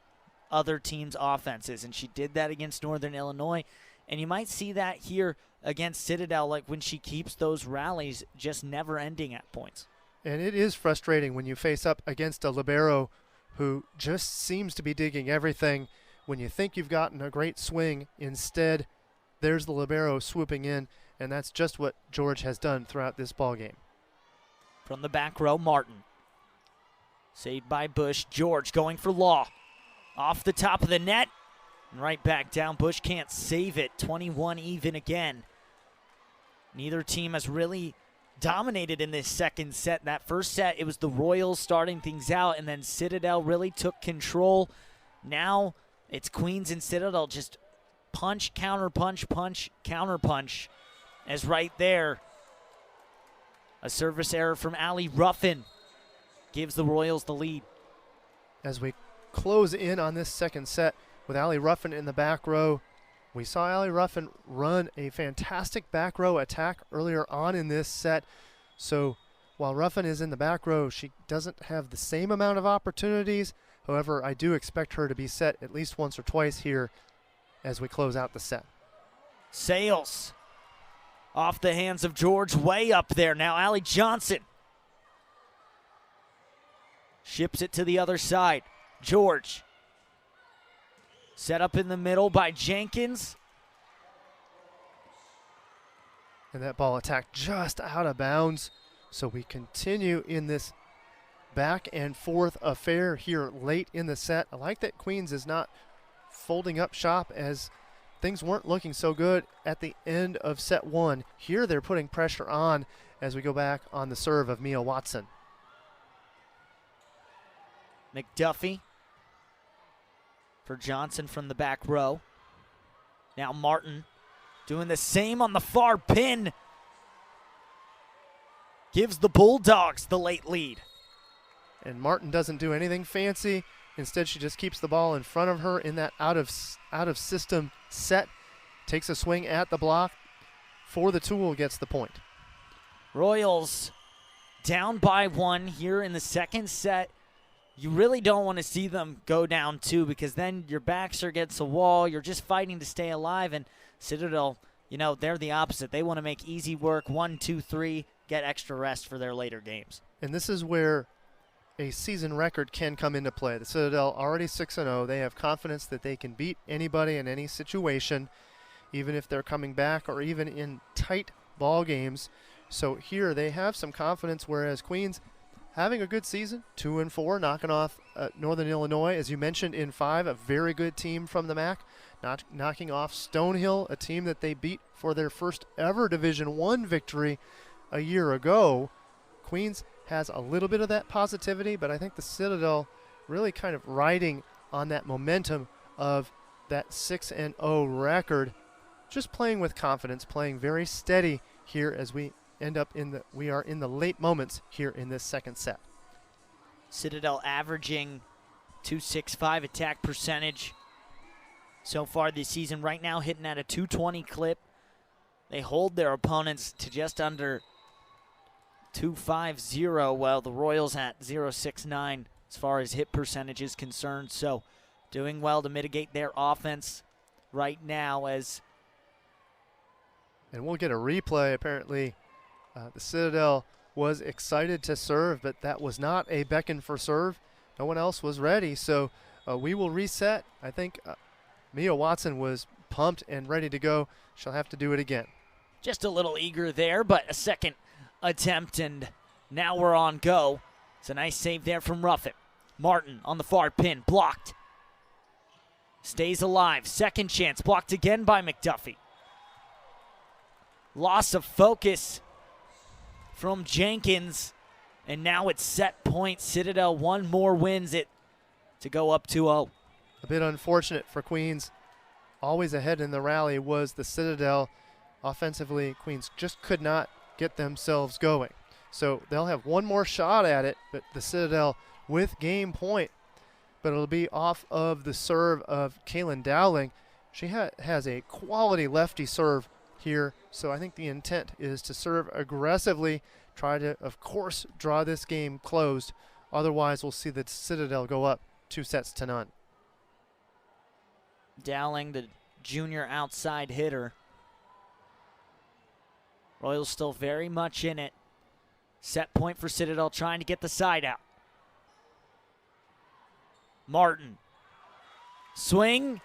other teams' offenses, and she did that against Northern Illinois. And you might see that here against Citadel, like when she keeps those rallies just never ending at points. And it is frustrating when you face up against a libero who just seems to be digging everything. When you think you've gotten a great swing, instead there's the libero swooping in, and that's just what George has done throughout this ball game. From the back row, Martin. Saved by Bush. George going for Law. Off the top of the net. And right back down. Bush can't save it. 21 even again. Neither team has really dominated in this second set. That first set, it was the Royals starting things out, and then Citadel really took control. Now it's Queens and Citadel just punch, counter punch, punch, counter punch. As right there, a service error from Allie Ruffin gives the Royals the lead. As we close in on this second set with Allie Ruffin in the back row, we saw Allie Ruffin run a fantastic back row attack earlier on in this set. So while Ruffin is in the back row, she doesn't have the same amount of opportunities. However, I do expect her to be set at least once or twice here as we close out the set. Sales off the hands of George, way up there. Now Allie Johnson ships it to the other side. George set up in the middle by Jenkins. And that ball attacked just out of bounds. So we continue in this back and forth affair here late in the set. I like that Queens is not folding up shop as things weren't looking so good at the end of set one. Here they're putting pressure on as we go back on the serve of Mia Watson. McDuffie for Johnson from the back row. Now Martin doing the same on the far pin. Gives the Bulldogs the late lead. And Martin doesn't do anything fancy. Instead, she just keeps the ball in front of her in that out of system set. Takes a swing at the block for the tool, gets the point. Royals down by 1 here in the second set. You really don't want to see them go down 2 because then your backs are against the wall. You're just fighting to stay alive. And Citadel, you know, they're the opposite. They want to make easy work, 1, 2, 3, get extra rest for their later games. And this is where a season record can come into play. The Citadel already 6-0. They have confidence that they can beat anybody in any situation, even if they're coming back or even in tight ball games. So here they have some confidence, whereas Queens having a good season, 2-4, knocking off Northern Illinois, as you mentioned, in 5, a very good team from the MAC, knocking off Stonehill, a team that they beat for their first ever Division I victory a year ago. Queens has a little bit of that positivity, but I think the Citadel really kind of riding on that momentum of that 6-0 record, just playing with confidence, playing very steady here as we are in the late moments here in this second set. Citadel averaging .265 attack percentage so far this season. Right now hitting at a .220 clip. They hold their opponents to just under .250, while the Royals at .069 as far as hit percentage is concerned. So doing well to mitigate their offense right now. And we'll get a replay. Apparently the Citadel was excited to serve, but that was not a beckon for serve. No one else was ready, so we will reset. I think Mia Watson was pumped and ready to go. She'll have to do it again. Just a little eager there, but a second attempt, and now we're on go. It's a nice save there from Ruffin. Martin on the far pin, blocked. Stays alive, second chance, blocked again by McDuffie. Loss of focus from Jenkins, and now it's set point. Citadel, one more wins it to go up 2-0. A bit unfortunate for Queens. Always ahead in the rally was the Citadel. Offensively, Queens just could not get themselves going. So they'll have one more shot at it, but the Citadel with game point. But it'll be off of the serve of Kaylin Dowling. She has a quality lefty serve here, so I think the intent is to serve aggressively, try to, of course, draw this game closed. Otherwise, we'll see the Citadel go up 2-0. Dowling, the junior outside hitter. Royals still very much in it. Set point for Citadel, trying to get the side out. Martin. Swing,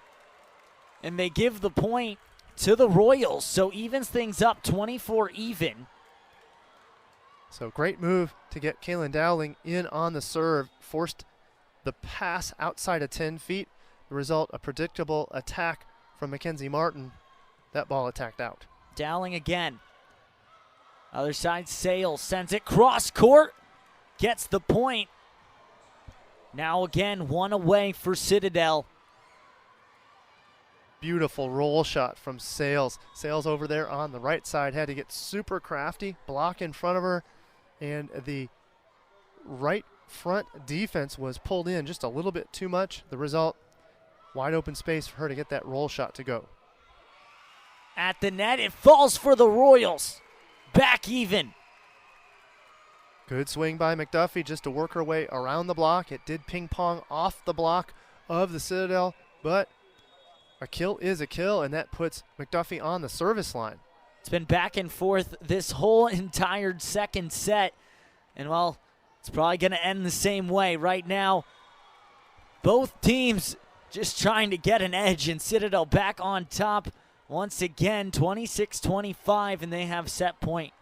and they give the point to the Royals, so evens things up, 24 even. So great move to get Kaylin Dowling in on the serve. Forced the pass outside of 10 feet. The result, a predictable attack from Mackenzie Martin. That ball attacked out. Dowling again. Other side, Sales sends it cross court. Gets the point. Now again, one away for Citadel. Beautiful roll shot from Sales. Sales over there on the right side had to get super crafty, block in front of her, and the right front defense was pulled in just a little bit too much. The result, wide open space for her to get that roll shot to go. At the net, it falls for the Royals. Back even. Good swing by McDuffie just to work her way around the block. It did ping pong off the block of the Citadel, but a kill is a kill, and that puts McDuffie on the service line. It's been back and forth this whole entire second set, and well, it's probably going to end the same way. Right now, both teams just trying to get an edge, and Citadel back on top once again, 26-25, and they have set point.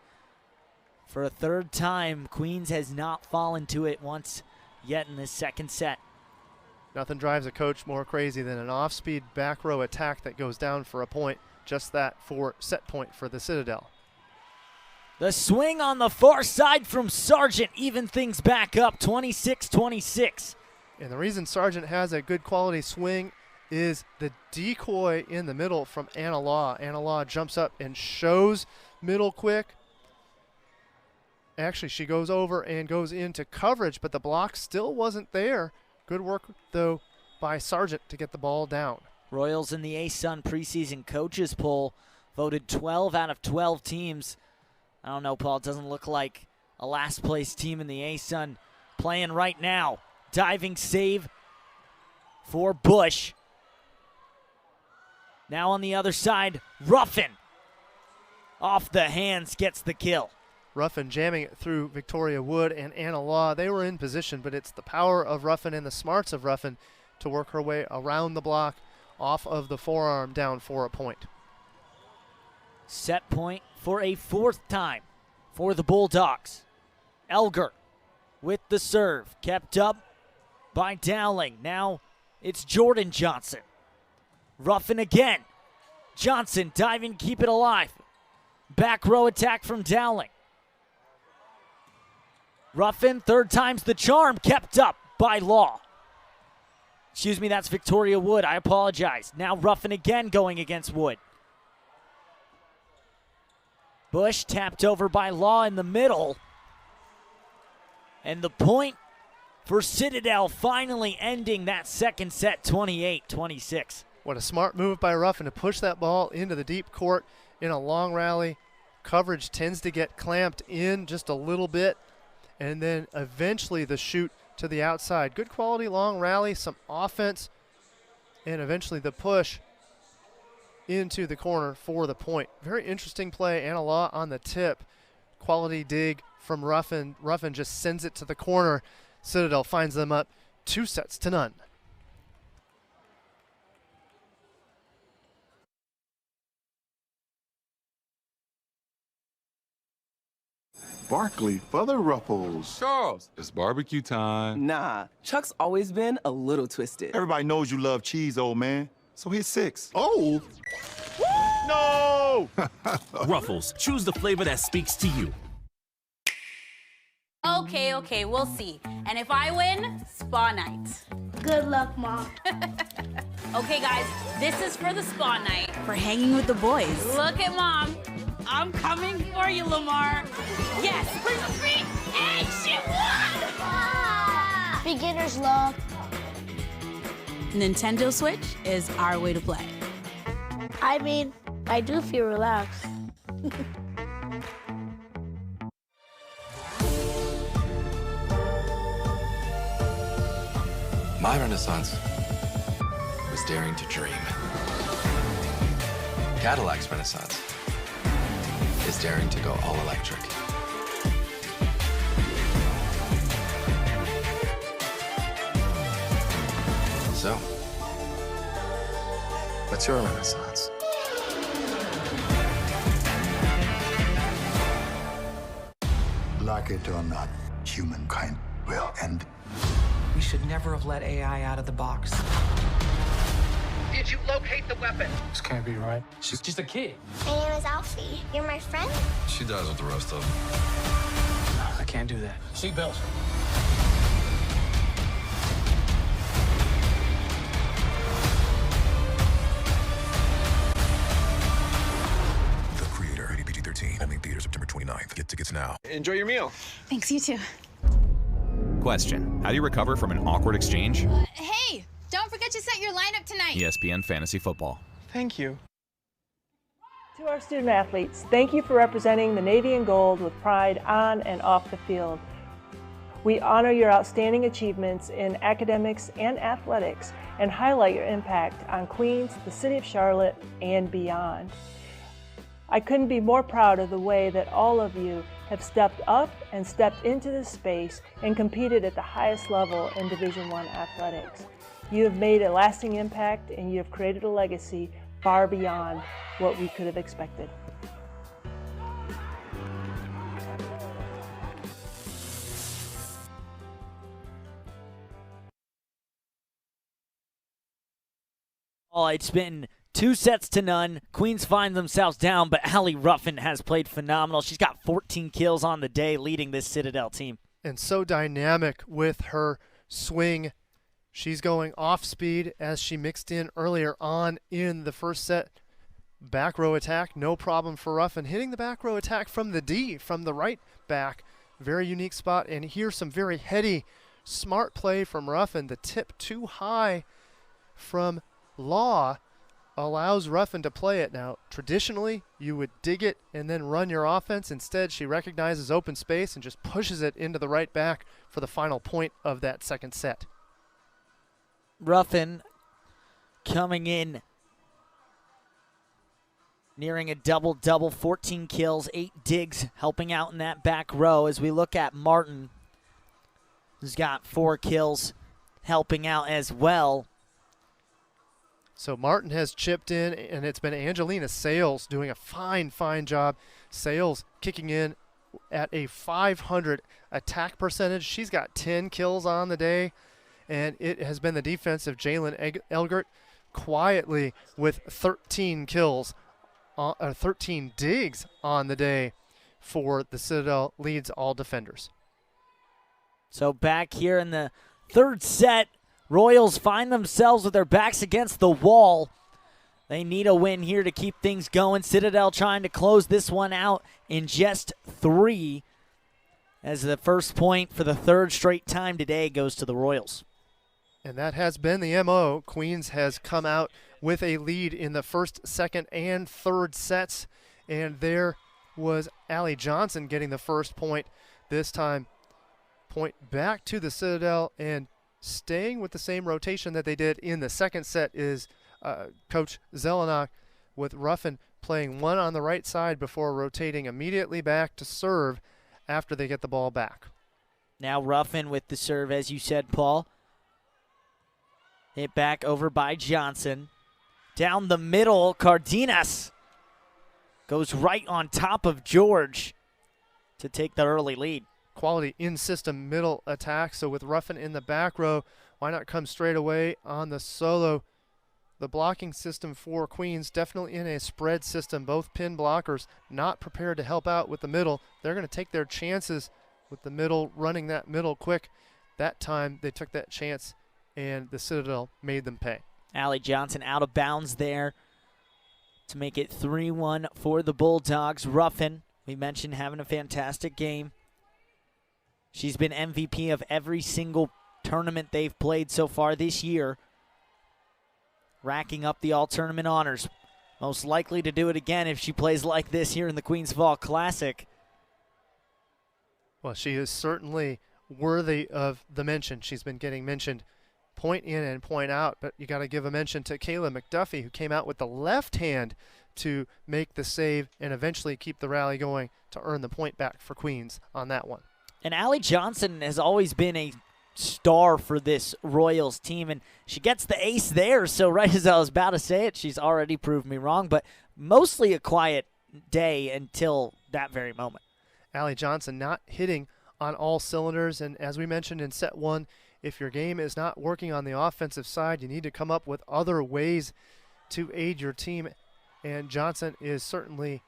For a third time, Queens has not fallen to it once yet in this second set. Nothing drives a coach more crazy than an off-speed back row attack that goes down for a point. Just that for set point for the Citadel. The swing on the far side from Sargent even things back up, 26-26. And the reason Sargent has a good quality swing is the decoy in the middle from Anna Law. Anna Law jumps up and shows middle quick. Actually, she goes over and goes into coverage, but the block still wasn't there. Good work, though, by Sargent to get the ball down. Royals in the ASUN preseason coaches poll voted 12 out of 12 teams. I don't know, Paul, it doesn't look like a last place team in the ASUN playing right now. Diving save for Bush. Now on the other side, Ruffin off the hands gets the kill. Ruffin jamming it through Victoria Wood and Anna Law. They were in position, but it's the power of Ruffin and the smarts of Ruffin to work her way around the block, off of the forearm, down for a point. Set point for a fourth time for the Bulldogs. Elger with the serve, kept up by Dowling. Now it's Jordan Johnson. Ruffin again. Johnson diving, keep it alive. Back row attack from Dowling. Ruffin, third time's the charm, kept up by Law. Excuse me, that's Victoria Wood. I apologize. Now Ruffin again going against Wood. Bush tapped over by Law in the middle. And the point for Citadel, finally ending that second set, 28-26. What a smart move by Ruffin to push that ball into the deep court in a long rally. Coverage tends to get clamped in just a little bit, and then eventually the shoot to the outside. Good quality long rally, some offense, and eventually the push into the corner for the point. Very interesting play. Anna Law on the tip. Quality dig from Ruffin. Ruffin just sends it to the corner. Citadel finds them up 2-0. Barkley for the Ruffles. Charles, it's barbecue time. Nah, Chuck's always been a little twisted. Everybody knows you love cheese, old man. So here's 6. Oh! No! Ruffles, choose the flavor that speaks to you. Okay, we'll see. And if I win, spa night. Good luck, Mom. Okay, guys, this is for the spa night. For hanging with the boys. Look at Mom. I'm coming for you, Lamar. Yes, bring the feet, and she won! Ah! Beginner's luck. Nintendo Switch is our way to play. I mean, I do feel relaxed. My renaissance was daring to dream. Cadillac's renaissance is daring to go all electric. So, what's your renaissance? Like it or not, humankind will end. We should never have let AI out of the box. Did you locate the weapon? This can't be right. She's just a kid. My name is Alfie. You're my friend? She dies with the rest of them. I can't do that. Seatbelt. The Creator, rated PG-13, ending theater September 29th. Get tickets now. Enjoy your meal. Thanks, you too. Question: how do you recover from an awkward exchange? Hey, don't forget to set your lineup tonight. ESPN Fantasy Football. Thank you. To our student athletes, thank you for representing the Navy and Gold with pride on and off the field. We honor your outstanding achievements in academics and athletics and highlight your impact on Queens, the city of Charlotte, and beyond. I couldn't be more proud of the way that all of you have stepped up and stepped into this space and competed at the highest level in Division I athletics. You have made a lasting impact and you have created a legacy far beyond what we could have expected. Oh, it's been 2-0. Queens find themselves down, but Allie Ruffin has played phenomenal. She's got 14 kills on the day, leading this Citadel team. And so dynamic with her swing. She's going off speed as she mixed in earlier on in the first set. Back row attack, no problem for Ruffin. Hitting the back row attack from the D, from the right back. Very unique spot. And here's some very heady, smart play from Ruffin. The tip too high from Law allows Ruffin to play it. Now, traditionally, you would dig it and then run your offense. Instead, she recognizes open space and just pushes it into the right back for the final point of that second set. Ruffin coming in, nearing a double-double, 14 kills, 8 digs, helping out in that back row. As we look at Martin, who's got 4 kills, helping out as well. So Martin has chipped in, and it's been Angelina Sales doing a fine job. Sales kicking in at a 500 attack percentage. She's got 10 kills on the day, and it has been the defense of Jalen Elgert quietly with 13 kills, 13 digs on the day for the Citadel, leads all defenders. So back here in the third set, Royals find themselves with their backs against the wall. They need a win here to keep things going. Citadel trying to close this one out in just 3, as the first point for the third straight time today goes to the Royals. And that has been the MO. Queens has come out with a lead in the first, second, and third sets. And there was Allie Johnson getting the first point. This time, point back to the Citadel, and staying with the same rotation that they did in the second set is Coach Zelenak, with Ruffin playing one on the right side before rotating immediately back to serve after they get the ball back. Now Ruffin with the serve, as you said, Paul. Hit back over by Johnson. Down the middle, Cardenas goes right on top of George to take the early lead. Quality in-system middle attack. So with Ruffin in the back row, why not come straight away on the solo? The blocking system for Queens definitely in a spread system. Both pin blockers not prepared to help out with the middle. They're going to take their chances with the middle, running that middle quick. That time they took that chance, and the Citadel made them pay. Allie Johnson out of bounds there to make it 3-1 for the Bulldogs. Ruffin, we mentioned, having a fantastic game. She's been MVP of every single tournament they've played so far this year, racking up the all-tournament honors. Most likely to do it again if she plays like this here in the Queens Fall Classic. Well, she is certainly worthy of the mention. She's been getting mentioned point in and point out, but you got to give a mention to Kayla McDuffie, who came out with the left hand to make the save and eventually keep the rally going to earn the point back for Queens on that one. And Allie Johnson has always been a star for this Royals team, and she gets the ace there, so right as I was about to say it, she's already proved me wrong, but mostly a quiet day until that very moment. Allie Johnson not hitting on all cylinders, and as we mentioned in set 1, if your game is not working on the offensive side, you need to come up with other ways to aid your team, and Johnson is certainly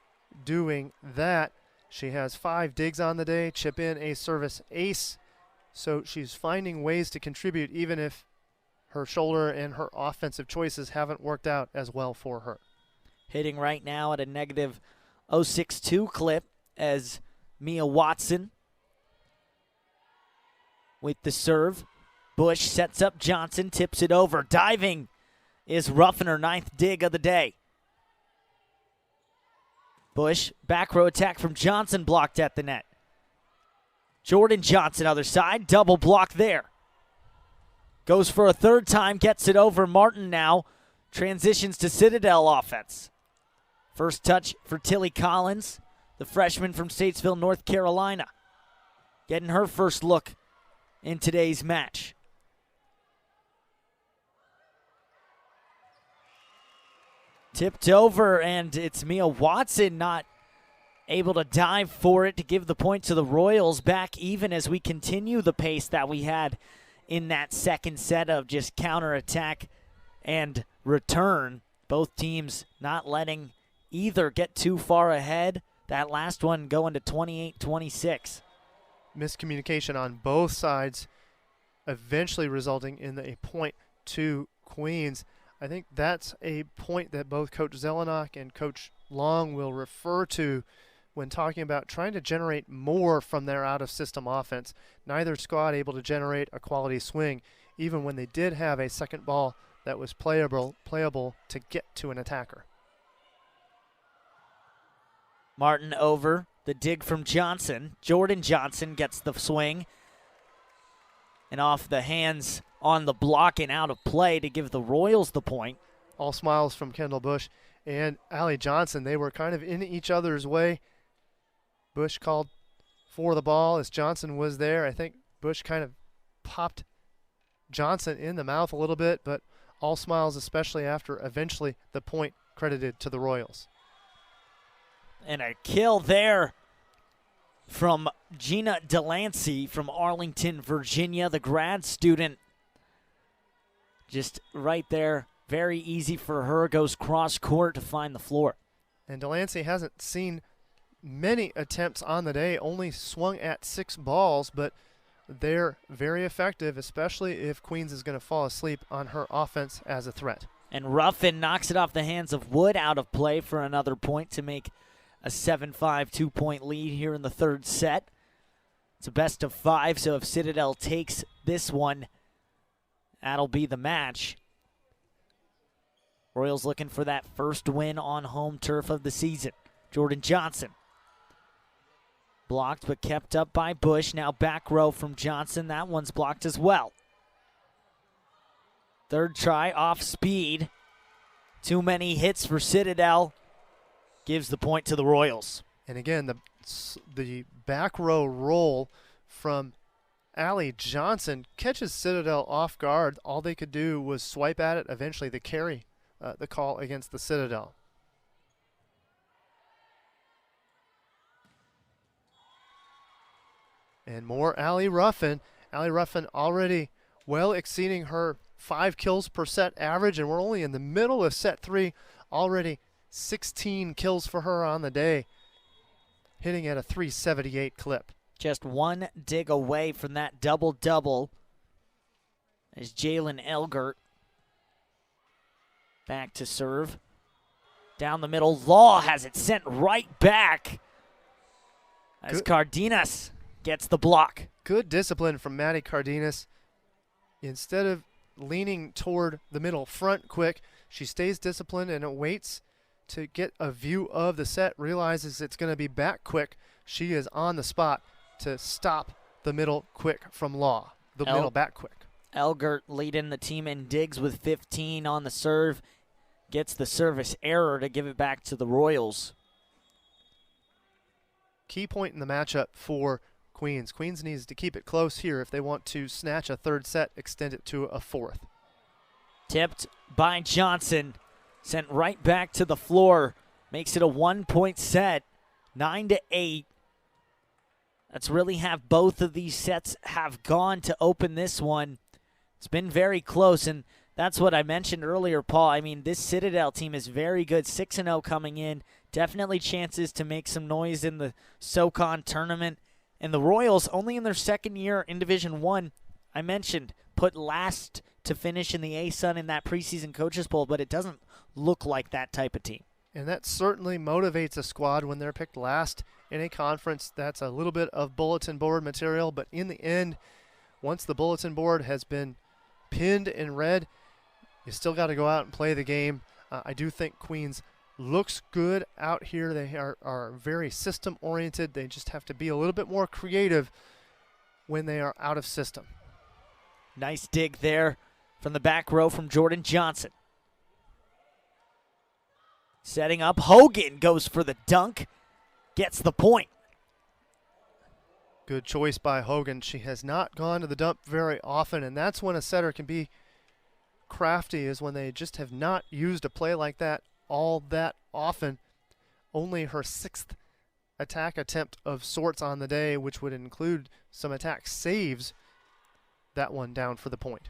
doing that. She has 5 digs on the day, chip in a service ace, so she's finding ways to contribute even if her shoulder and her offensive choices haven't worked out as well for her. Hitting right now at a negative 0.62 clip as Mia Watson with the serve. Bush sets up Johnson, tips it over. Diving is Ruffin, her 9th dig of the day. Bush, back row attack from Johnson, blocked at the net. Jordan Johnson, other side, double block there. Goes for a third time, gets it over. Martin now transitions to Citadel offense. First touch for Tilly Collins, the freshman from Statesville, North Carolina. Getting her first look in today's match. Tipped over, and it's Mia Watson not able to dive for it to give the point to the Royals. Back even as we continue the pace that we had in that second set of just counterattack and return. Both teams not letting either get too far ahead. That last one going to 28-26. Miscommunication on both sides, eventually resulting in a point to Queens. I think that's a point that both Coach Zelenak and Coach Long will refer to when talking about trying to generate more from their out-of-system offense. Neither squad able to generate a quality swing, even when they did have a second ball that was playable to get to an attacker. Martin over, the dig from Johnson. Jordan Johnson gets the swing. And off the hands on the block and out of play to give the Royals the point. All smiles from Kendall Bush and Allie Johnson. They were kind of in each other's way. Bush called for the ball as Johnson was there. I think Bush kind of popped Johnson in the mouth a little bit, but all smiles, especially after eventually the point credited to the Royals. And a kill there from Gina Delancey from Arlington, Virginia, the grad student. Just right there, very easy for her, goes cross court to find the floor. And Delancey hasn't seen many attempts on the day, only swung at 6 balls, but they're very effective, especially if Queens is going to fall asleep on her offense as a threat. And Ruffin knocks it off the hands of Wood, out of play for another point to make a 7-5 2-point lead here in the third set. It's a best of 5, so if Citadel takes this one, that'll be the match. Royals looking for that first win on home turf of the season. Jordan Johnson. Blocked but kept up by Bush. Now back row from Johnson. That one's blocked as well. Third try off speed. Too many hits for Citadel. Gives the point to the Royals. And again, the back row roll from Allie Johnson catches Citadel off guard. All they could do was swipe at it. Eventually they carry the call against the Citadel. And more Allie Ruffin. Allie Ruffin already well exceeding her 5 kills per set average, and we're only in the middle of set 3. Already 16 kills for her on the day, hitting at a 378 clip. Just one dig away from that double-double as Jalen Elgert back to serve. Down the middle, Law has it sent right back as Cardenas gets the block. Good discipline from Maddie Cardenas. Instead of leaning toward the middle front quick, she stays disciplined and waits to get a view of the set, realizes it's going to be back quick. She is on the spot to stop the middle quick from Law, the middle back quick. Elgert leading the team in digs with 15 on the serve. Gets the service error to give it back to the Royals. Key point in the matchup for Queens. Queens needs to keep it close here if they want to snatch a third set, extend it to a fourth. Tipped by Johnson. Sent right back to the floor. Makes it a 1-point set. 9-8. Let's really have both of these sets have gone to open this one. It's been very close, and that's what I mentioned earlier, Paul. I mean, this Citadel team is very good. 6-0 coming in. Definitely chances to make some noise in the SoCon tournament. And the Royals, only in their second year in Division I, I mentioned, put last to finish in the ASUN in that preseason coaches poll, but it doesn't look like that type of team. And that certainly motivates a squad when they're picked last in a conference. That's a little bit of bulletin board material, but in the end, once the bulletin board has been pinned in red, you still got to go out and play the game. I do think Queens looks good out here. They are very system-oriented. They just have to be a little bit more creative when they are out of system. Nice dig there from the back row from Jordan Johnson. Setting up, Hogan goes for the dunk, gets the point. Good choice by Hogan. She has not gone to the dump very often, and that's when a setter can be crafty, is when they just have not used a play like that all that often. Only her 6th attack attempt of sorts on the day, which would include some attack saves. That one down for the point.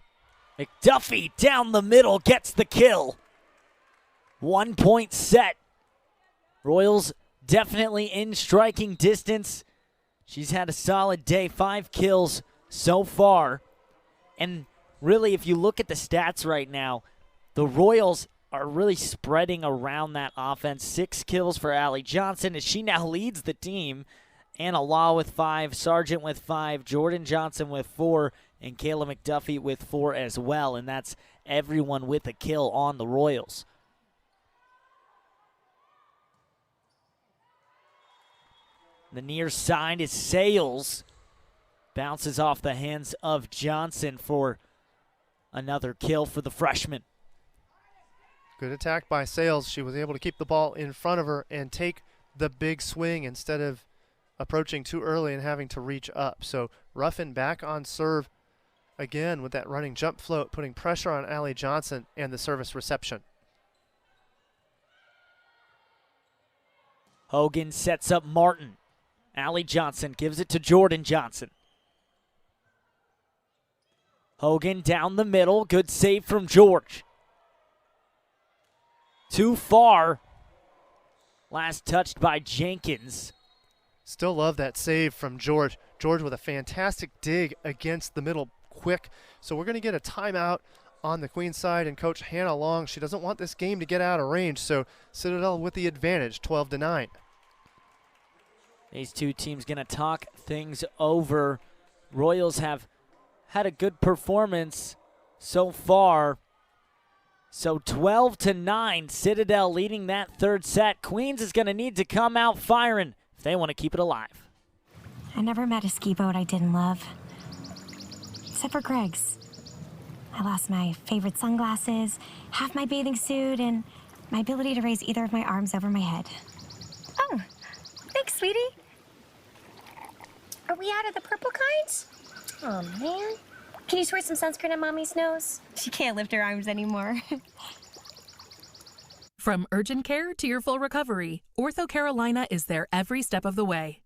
McDuffie down the middle gets the kill. 1 point set. Royals definitely in striking distance. She's had a solid day, 5 kills so far. And really, if you look at the stats right now, the Royals are really spreading around that offense. 6 kills for Allie Johnson as she now leads the team. Anna Law with 5, Sargent with 5, Jordan Johnson with 4, and Kayla McDuffie with 4 as well. And that's everyone with a kill on the Royals. The near side is Sales. Bounces off the hands of Johnson for another kill for the freshman. Good attack by Sales. She was able to keep the ball in front of her and take the big swing instead of approaching too early and having to reach up. So Ruffin back on serve again with that running jump float, putting pressure on Allie Johnson and the service reception. Hogan sets up Martin. Allie Johnson gives it to Jordan Johnson. Hogan down the middle. Good save from George. Too far. Last touched by Jenkins. Still love that save from George. George with a fantastic dig against the middle quick. So we're going to get a timeout on the Queens side, and Coach Hannah Long, she doesn't want this game to get out of range, so Citadel with the advantage, 12-9. These two teams going to talk things over. Royals have had a good performance so far. So 12-9, Citadel leading that third set. Queens is going to need to come out firing if they want to keep it alive. I never met a ski boat I didn't love. Except for Greg's. I lost my favorite sunglasses, half my bathing suit, and my ability to raise either of my arms over my head. Oh, thanks, sweetie. Are we out of the purple kinds? Oh, man. Can you squirt some sunscreen on Mommy's nose? She can't lift her arms anymore. From urgent care to your full recovery, Ortho Carolina is there every step of the way.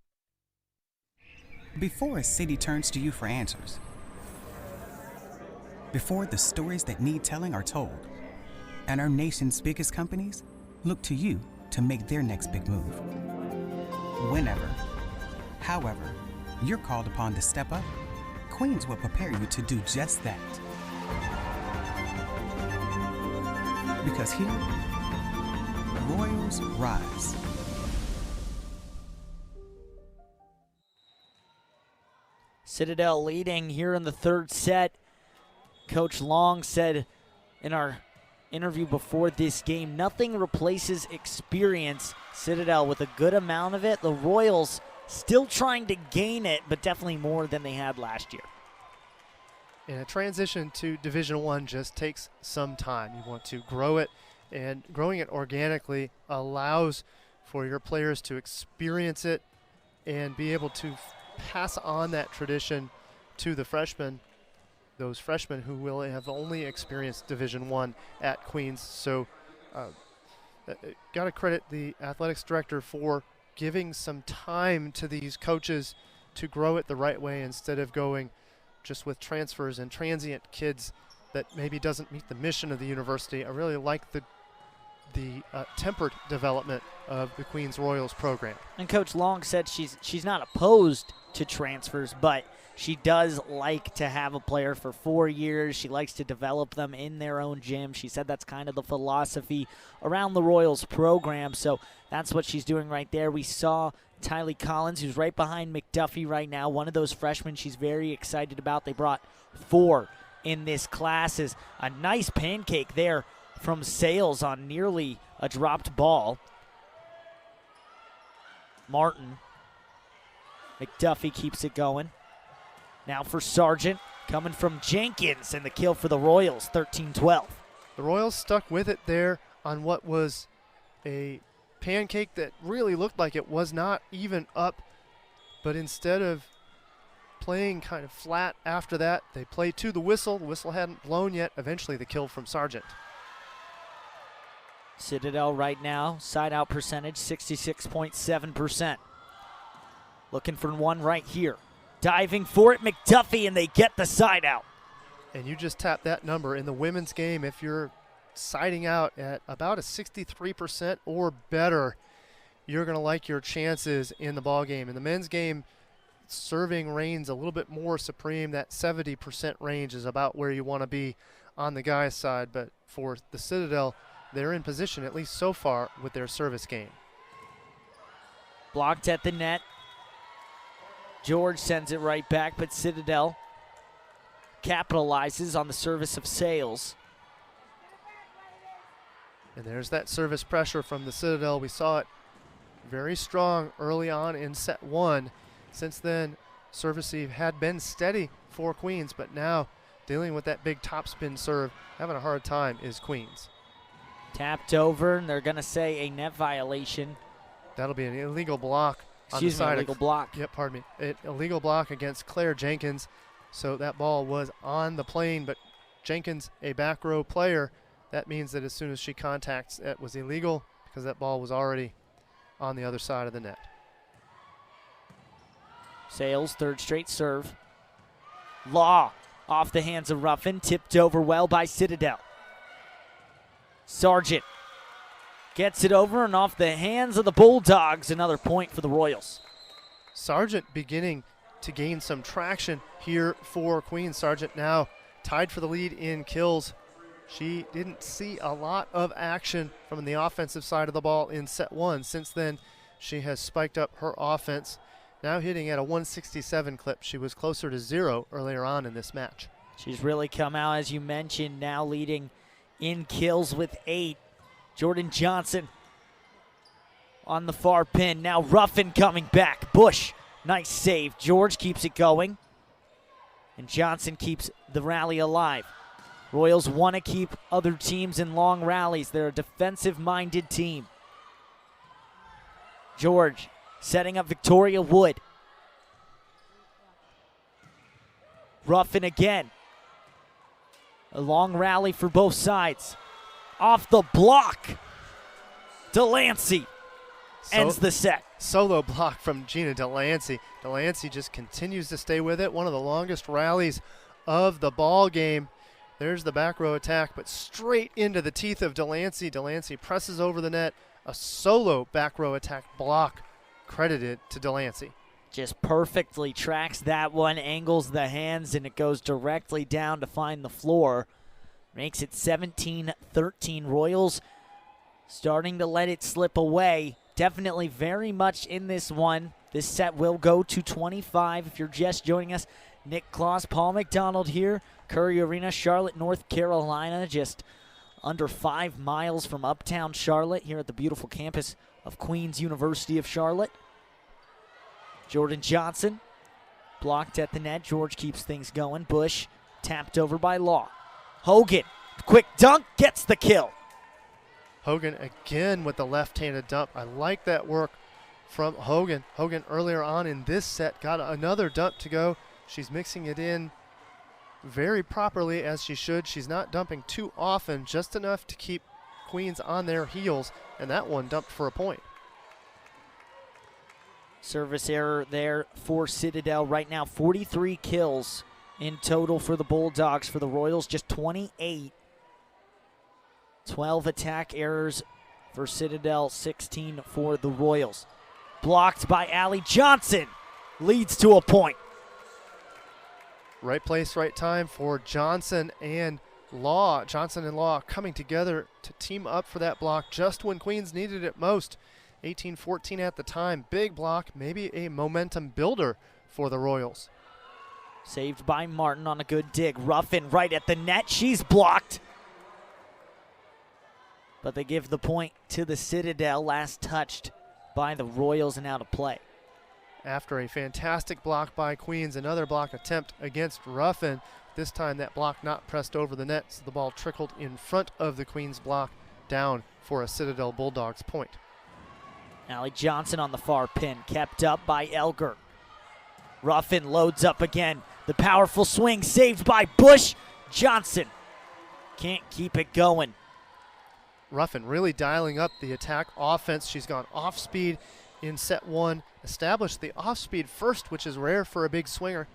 Before a city turns to you for answers, before the stories that need telling are told, and our nation's biggest companies look to you to make their next big move. Whenever, however, you're called upon to step up, Queens will prepare you to do just that. Because here, Royals rise. Citadel leading here in the third set. Coach Long said in our interview before this game, nothing replaces experience. Citadel with a good amount of it. The Royals still trying to gain it, but definitely more than they had last year. And a transition to Division I just takes some time. You want to grow it, and growing it organically allows for your players to experience it and be able to pass on that tradition to the freshmen, those freshmen who will have only experienced Division I at Queens. So got to credit the athletics director for giving some time to these coaches to grow it the right way instead of going just with transfers and transient kids that maybe doesn't meet the mission of the university. I really like the tempered development of the Queens Royals program. And Coach Long said she's not opposed to transfers, but she does like to have a player for 4 years. She likes to develop them in their own gym. She said that's kind of the philosophy around the Royals program, so that's what she's doing right there. We saw Tylee Collins, who's right behind McDuffie right now, one of those freshmen she's very excited about. They brought 4 in this class. Is a nice pancake there from Sales on nearly a dropped ball. Martin. McDuffie keeps it going. Now for Sargent, coming from Jenkins, and the kill for the Royals, 13-12. The Royals stuck with it there on what was a pancake that really looked like it was not even up, but instead of playing kind of flat after that, they played to the whistle. The whistle hadn't blown yet. Eventually the kill from Sargent. Citadel right now, side out percentage, 66.7%. Looking for one right here. Diving for it, McDuffie, and they get the side out. and you just tap that number in the women's game, if you're siding out at about a 63% or better, you're going to like your chances in the ball game. In the men's game, serving reigns a little bit more supreme. That 70% range is about where you want to be on the guys' side. But for the Citadel, they're in position, at least so far, with their service game. Blocked at the net. George sends it right back, but Citadel capitalizes on the service of Sales. And there's that service pressure from the Citadel. We saw it very strong early on in set one. Since then, service eve had been steady for Queens, but now dealing with that big topspin serve, having a hard time is Queens. Tapped over, and they're going to say a net violation. That'll be an illegal block. Excuse me, illegal block. Yep, pardon me. An illegal block against Claire Jenkins. So that ball was on the plane, but Jenkins, a back row player, that means that as soon as she contacts it was illegal because that ball was already on the other side of the net. Sales, third straight serve. Law off the hands of Ruffin, tipped over well by Citadel. Sargent gets it over and off the hands of the Bulldogs. Another point for the Royals. Sargent beginning to gain some traction here for Queens. Sargent now tied for the lead in kills. She didn't see a lot of action from the offensive side of the ball in set one. Since then, she has spiked up her offense, now hitting at a 167 clip. She was closer to 0 earlier on in this match. She's really come out, as you mentioned, now leading in kills with 8. Jordan Johnson on the far pin. Now Ruffin coming back. Bush, nice save. George keeps it going. And Johnson keeps the rally alive. Royals want to keep other teams in long rallies. They're a defensive-minded team. George setting up Victoria Wood. Ruffin again. A long rally for both sides. Off the block. Delancey ends the set. Solo block from Gina Delancey. Delancey just continues to stay with it. One of the longest rallies of the ball game. There's the back row attack, but straight into the teeth of Delancey. Delancey presses over the net. A solo back row attack block credited to Delancey. Just perfectly tracks that one, angles the hands, and it goes directly down to find the floor. Makes it 17-13. Royals starting to let it slip away. Definitely very much in this one. This set will go to 25. If you're just joining us, Nick Kloss, Paul McDonald here. Curry Arena, Charlotte, North Carolina, just under 5 miles from uptown Charlotte here at the beautiful campus of Queens University of Charlotte. Jordan Johnson blocked at the net. George keeps things going. Bush tapped over by Law. Hogan, quick dunk, gets the kill. Hogan again with the left-handed dump. I like that work from Hogan. Hogan earlier on in this set got another dump to go. She's mixing it in very properly as she should. She's not dumping too often, just enough to keep Queens on their heels, and that one dumped for a point. Service error there for Citadel. Right now, 43 kills in total for the Bulldogs. For the Royals, just 28. 12 attack errors for Citadel, 16 for the Royals. Blocked by Allie Johnson. Leads to a point. Right place, right time for Johnson and Law. Johnson and Law coming together to team up for that block just when Queens needed it most. 18-14 at the time. Big block, maybe a momentum builder for the Royals. Saved by Martin on a good dig. Ruffin right at the net. She's blocked. But they give the point to the Citadel, last touched by the Royals and out of play. After a fantastic block by Queens, another block attempt against Ruffin. This time that block not pressed over the net, so the ball trickled in front of the Queens block down for a Citadel Bulldogs point. Allie Johnson on the far pin, kept up by Elger. Ruffin loads up again. The powerful swing saved by Bush. Johnson can't keep it going. Ruffin really dialing up the attack offense. She's gone off speed in set one, established the off speed first, which is rare for a big swinger.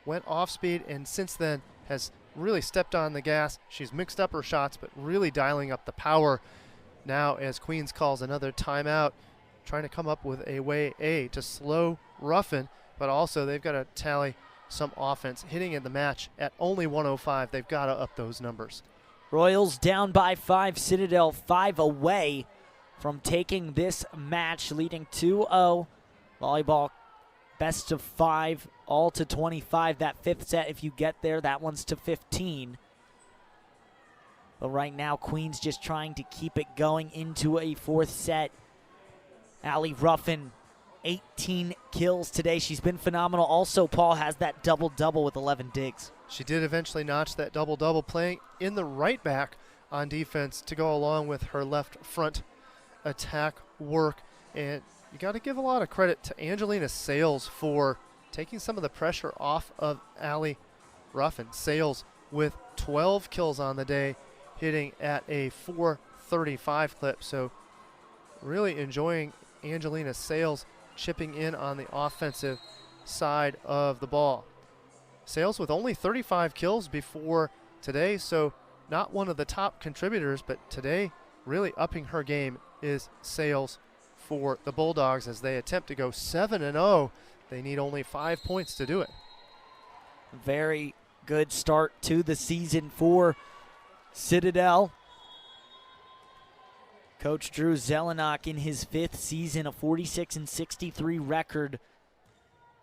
Went off speed and since then has really stepped on the gas. She's mixed up her shots, but really dialing up the power now as Queens calls another timeout, trying to come up with a way, to slow Ruffin, but also they've got to tally some offense. Hitting in the match at only 105, they've got to up those numbers. Royals down by 5, Citadel 5 away from taking this match, leading 2-0. Volleyball best of 5, all to 25. That fifth set, if you get there, that one's to 15. But right now, Queens just trying to keep it going into a fourth set. Allie Ruffin, 18 kills today. She's been phenomenal. Also, Paul has that double-double with 11 digs. She did eventually notch that double-double, playing in the right back on defense to go along with her left front attack work. And you got to give a lot of credit to Angelina Sales for taking some of the pressure off of Allie Ruffin. Sales with 12 kills on the day, hitting at a 435 clip. So really enjoying Angelina Sales chipping in on the offensive side of the ball. Sales with only 35 kills before today, so not one of the top contributors, but today really upping her game is Sales for the Bulldogs as they attempt to go 7-0. They need only 5 points to do it. Very good start to the season for Citadel. Coach Drew Zelenak in his 5th season, a 46-63 record.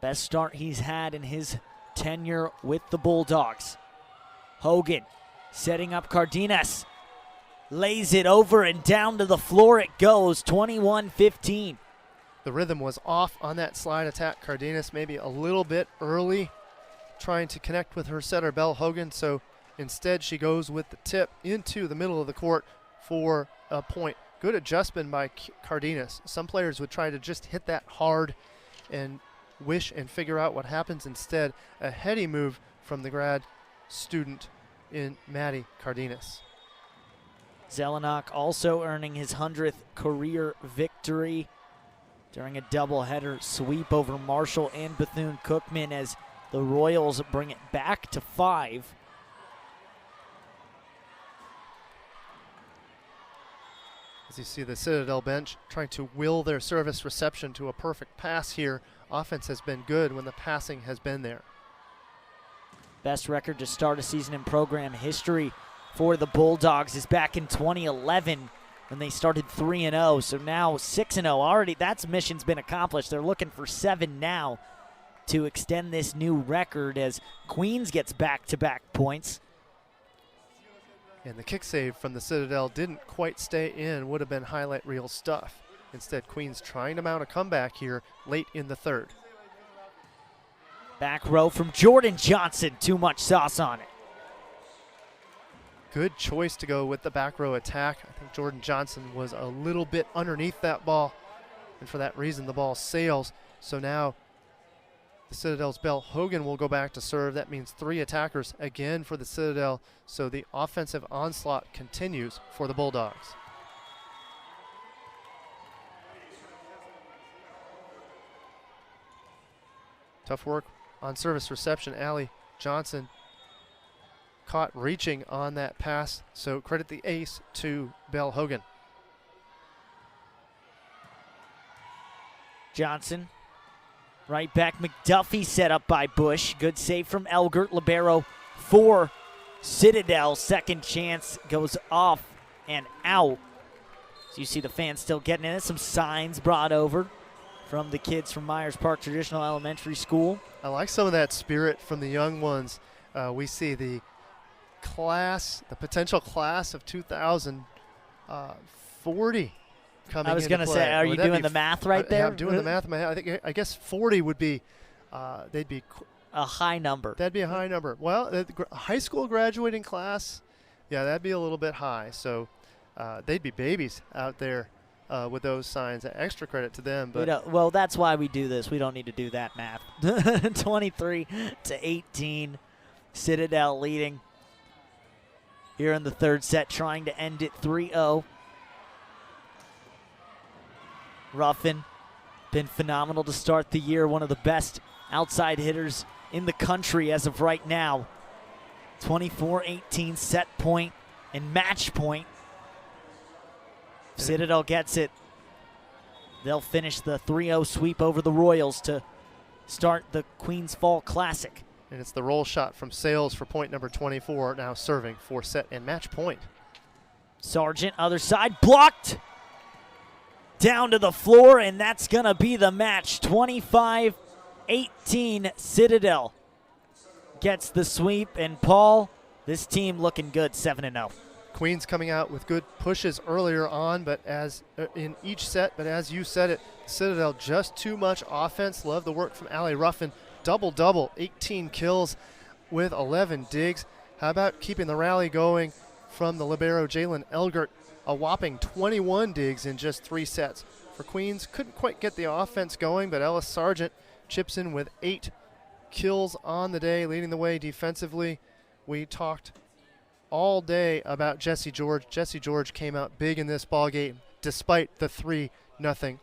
Best start he's had in his tenure with the Bulldogs. Hogan setting up Cardenas. Lays it over and down to the floor it goes, 21-15. The rhythm was off on that slide attack. Cardenas maybe a little bit early trying to connect with her setter, Belle Hogan, so instead she goes with the tip into the middle of the court for a point. Good adjustment by Cardenas. Some players would try to just hit that hard and wish and figure out what happens. Instead, a heady move from the grad student in Maddie Cardenas. Zelenak also earning his 100th career victory during a doubleheader sweep over Marshall and Bethune-Cookman as the Royals bring it back to 5. As you see the Citadel bench trying to will their service reception to a perfect pass here. Offense has been good when the passing has been there. Best record to start a season in program history for the Bulldogs is back in 2011 when they started 3-0. So now 6-0 already. That mission's been accomplished. They're looking for 7 now to extend this new record as Queens gets back-to-back points. And the kick save from the Citadel didn't quite stay in, would have been highlight reel stuff. Instead, Queens trying to mount a comeback here late in the third. Back row from Jordan Johnson, too much sauce on it. Good choice to go with the back row attack. I think Jordan Johnson was a little bit underneath that ball, and for that reason the ball sails. So now the Citadel's Belle Hogan will go back to serve. That means 3 attackers again for the Citadel. So the offensive onslaught continues for the Bulldogs. Tough work on service reception. Allie Johnson caught reaching on that pass. So credit the ace to Belle Hogan. Johnson. Right back, McDuffie set up by Bush. Good save from Elgert. Libero for Citadel. Second chance goes off and out. So you see the fans still getting in it. Some signs brought over from the kids from Myers Park Traditional Elementary School. I like some of that spirit from the young ones. We see the class, the potential class of 2040. I was going to say, are you doing the math right there? I'm doing the math in my head. I guess 40 would be, they'd be a high number. That'd be a high number. Well, the high school graduating class, yeah, that'd be a little bit high. So they'd be babies out there with those signs. Extra credit to them. But well, that's why we do this. We don't need to do that math. 23-18, Citadel leading here in the third set, trying to end it 3-0. Ruffin, been phenomenal to start the year. One of the best outside hitters in the country as of right now. 24-18 set point and match point. If Citadel gets it, they'll finish the 3-0 sweep over the Royals to start the Queens Fall Classic. And it's the roll shot from Sales for point number 24, now serving for set and match point. Sargent, other side, blocked. Down to the floor, and that's going to be the match. 25-18, Citadel gets the sweep. And Paul, this team looking good, 7-0. Queens coming out with good pushes earlier on, but as in each set, but as you said it, Citadel just too much offense. Love the work from Allie Ruffin. Double-double, 18 kills with 11 digs. How about keeping the rally going from the libero Jalen Elgert? A whopping 21 digs in just 3 sets. For Queens, couldn't quite get the offense going, but Ellis Sargent chips in with 8 kills on the day, leading the way defensively. We talked all day about Jesse George. Jesse George came out big in this ball game, despite the 3-0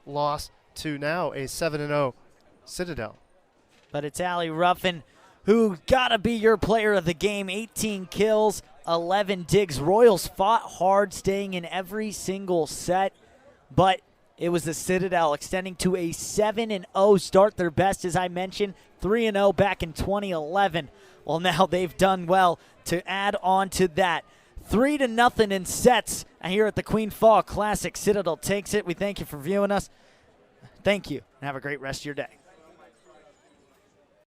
loss to now a 7-0 Citadel. But it's Allie Ruffin who gotta be your player of the game. 18 kills, 11 digs. Royals fought hard, staying in every single set, but it was the Citadel extending to a 7-0 start, their best, as I mentioned, 3-0 back in 2011. Well, now they've done well to add on to that. 3-0 in sets here at the Queen Fall Classic. Citadel takes it. We thank you for viewing us. Thank you, and have a great rest of your day.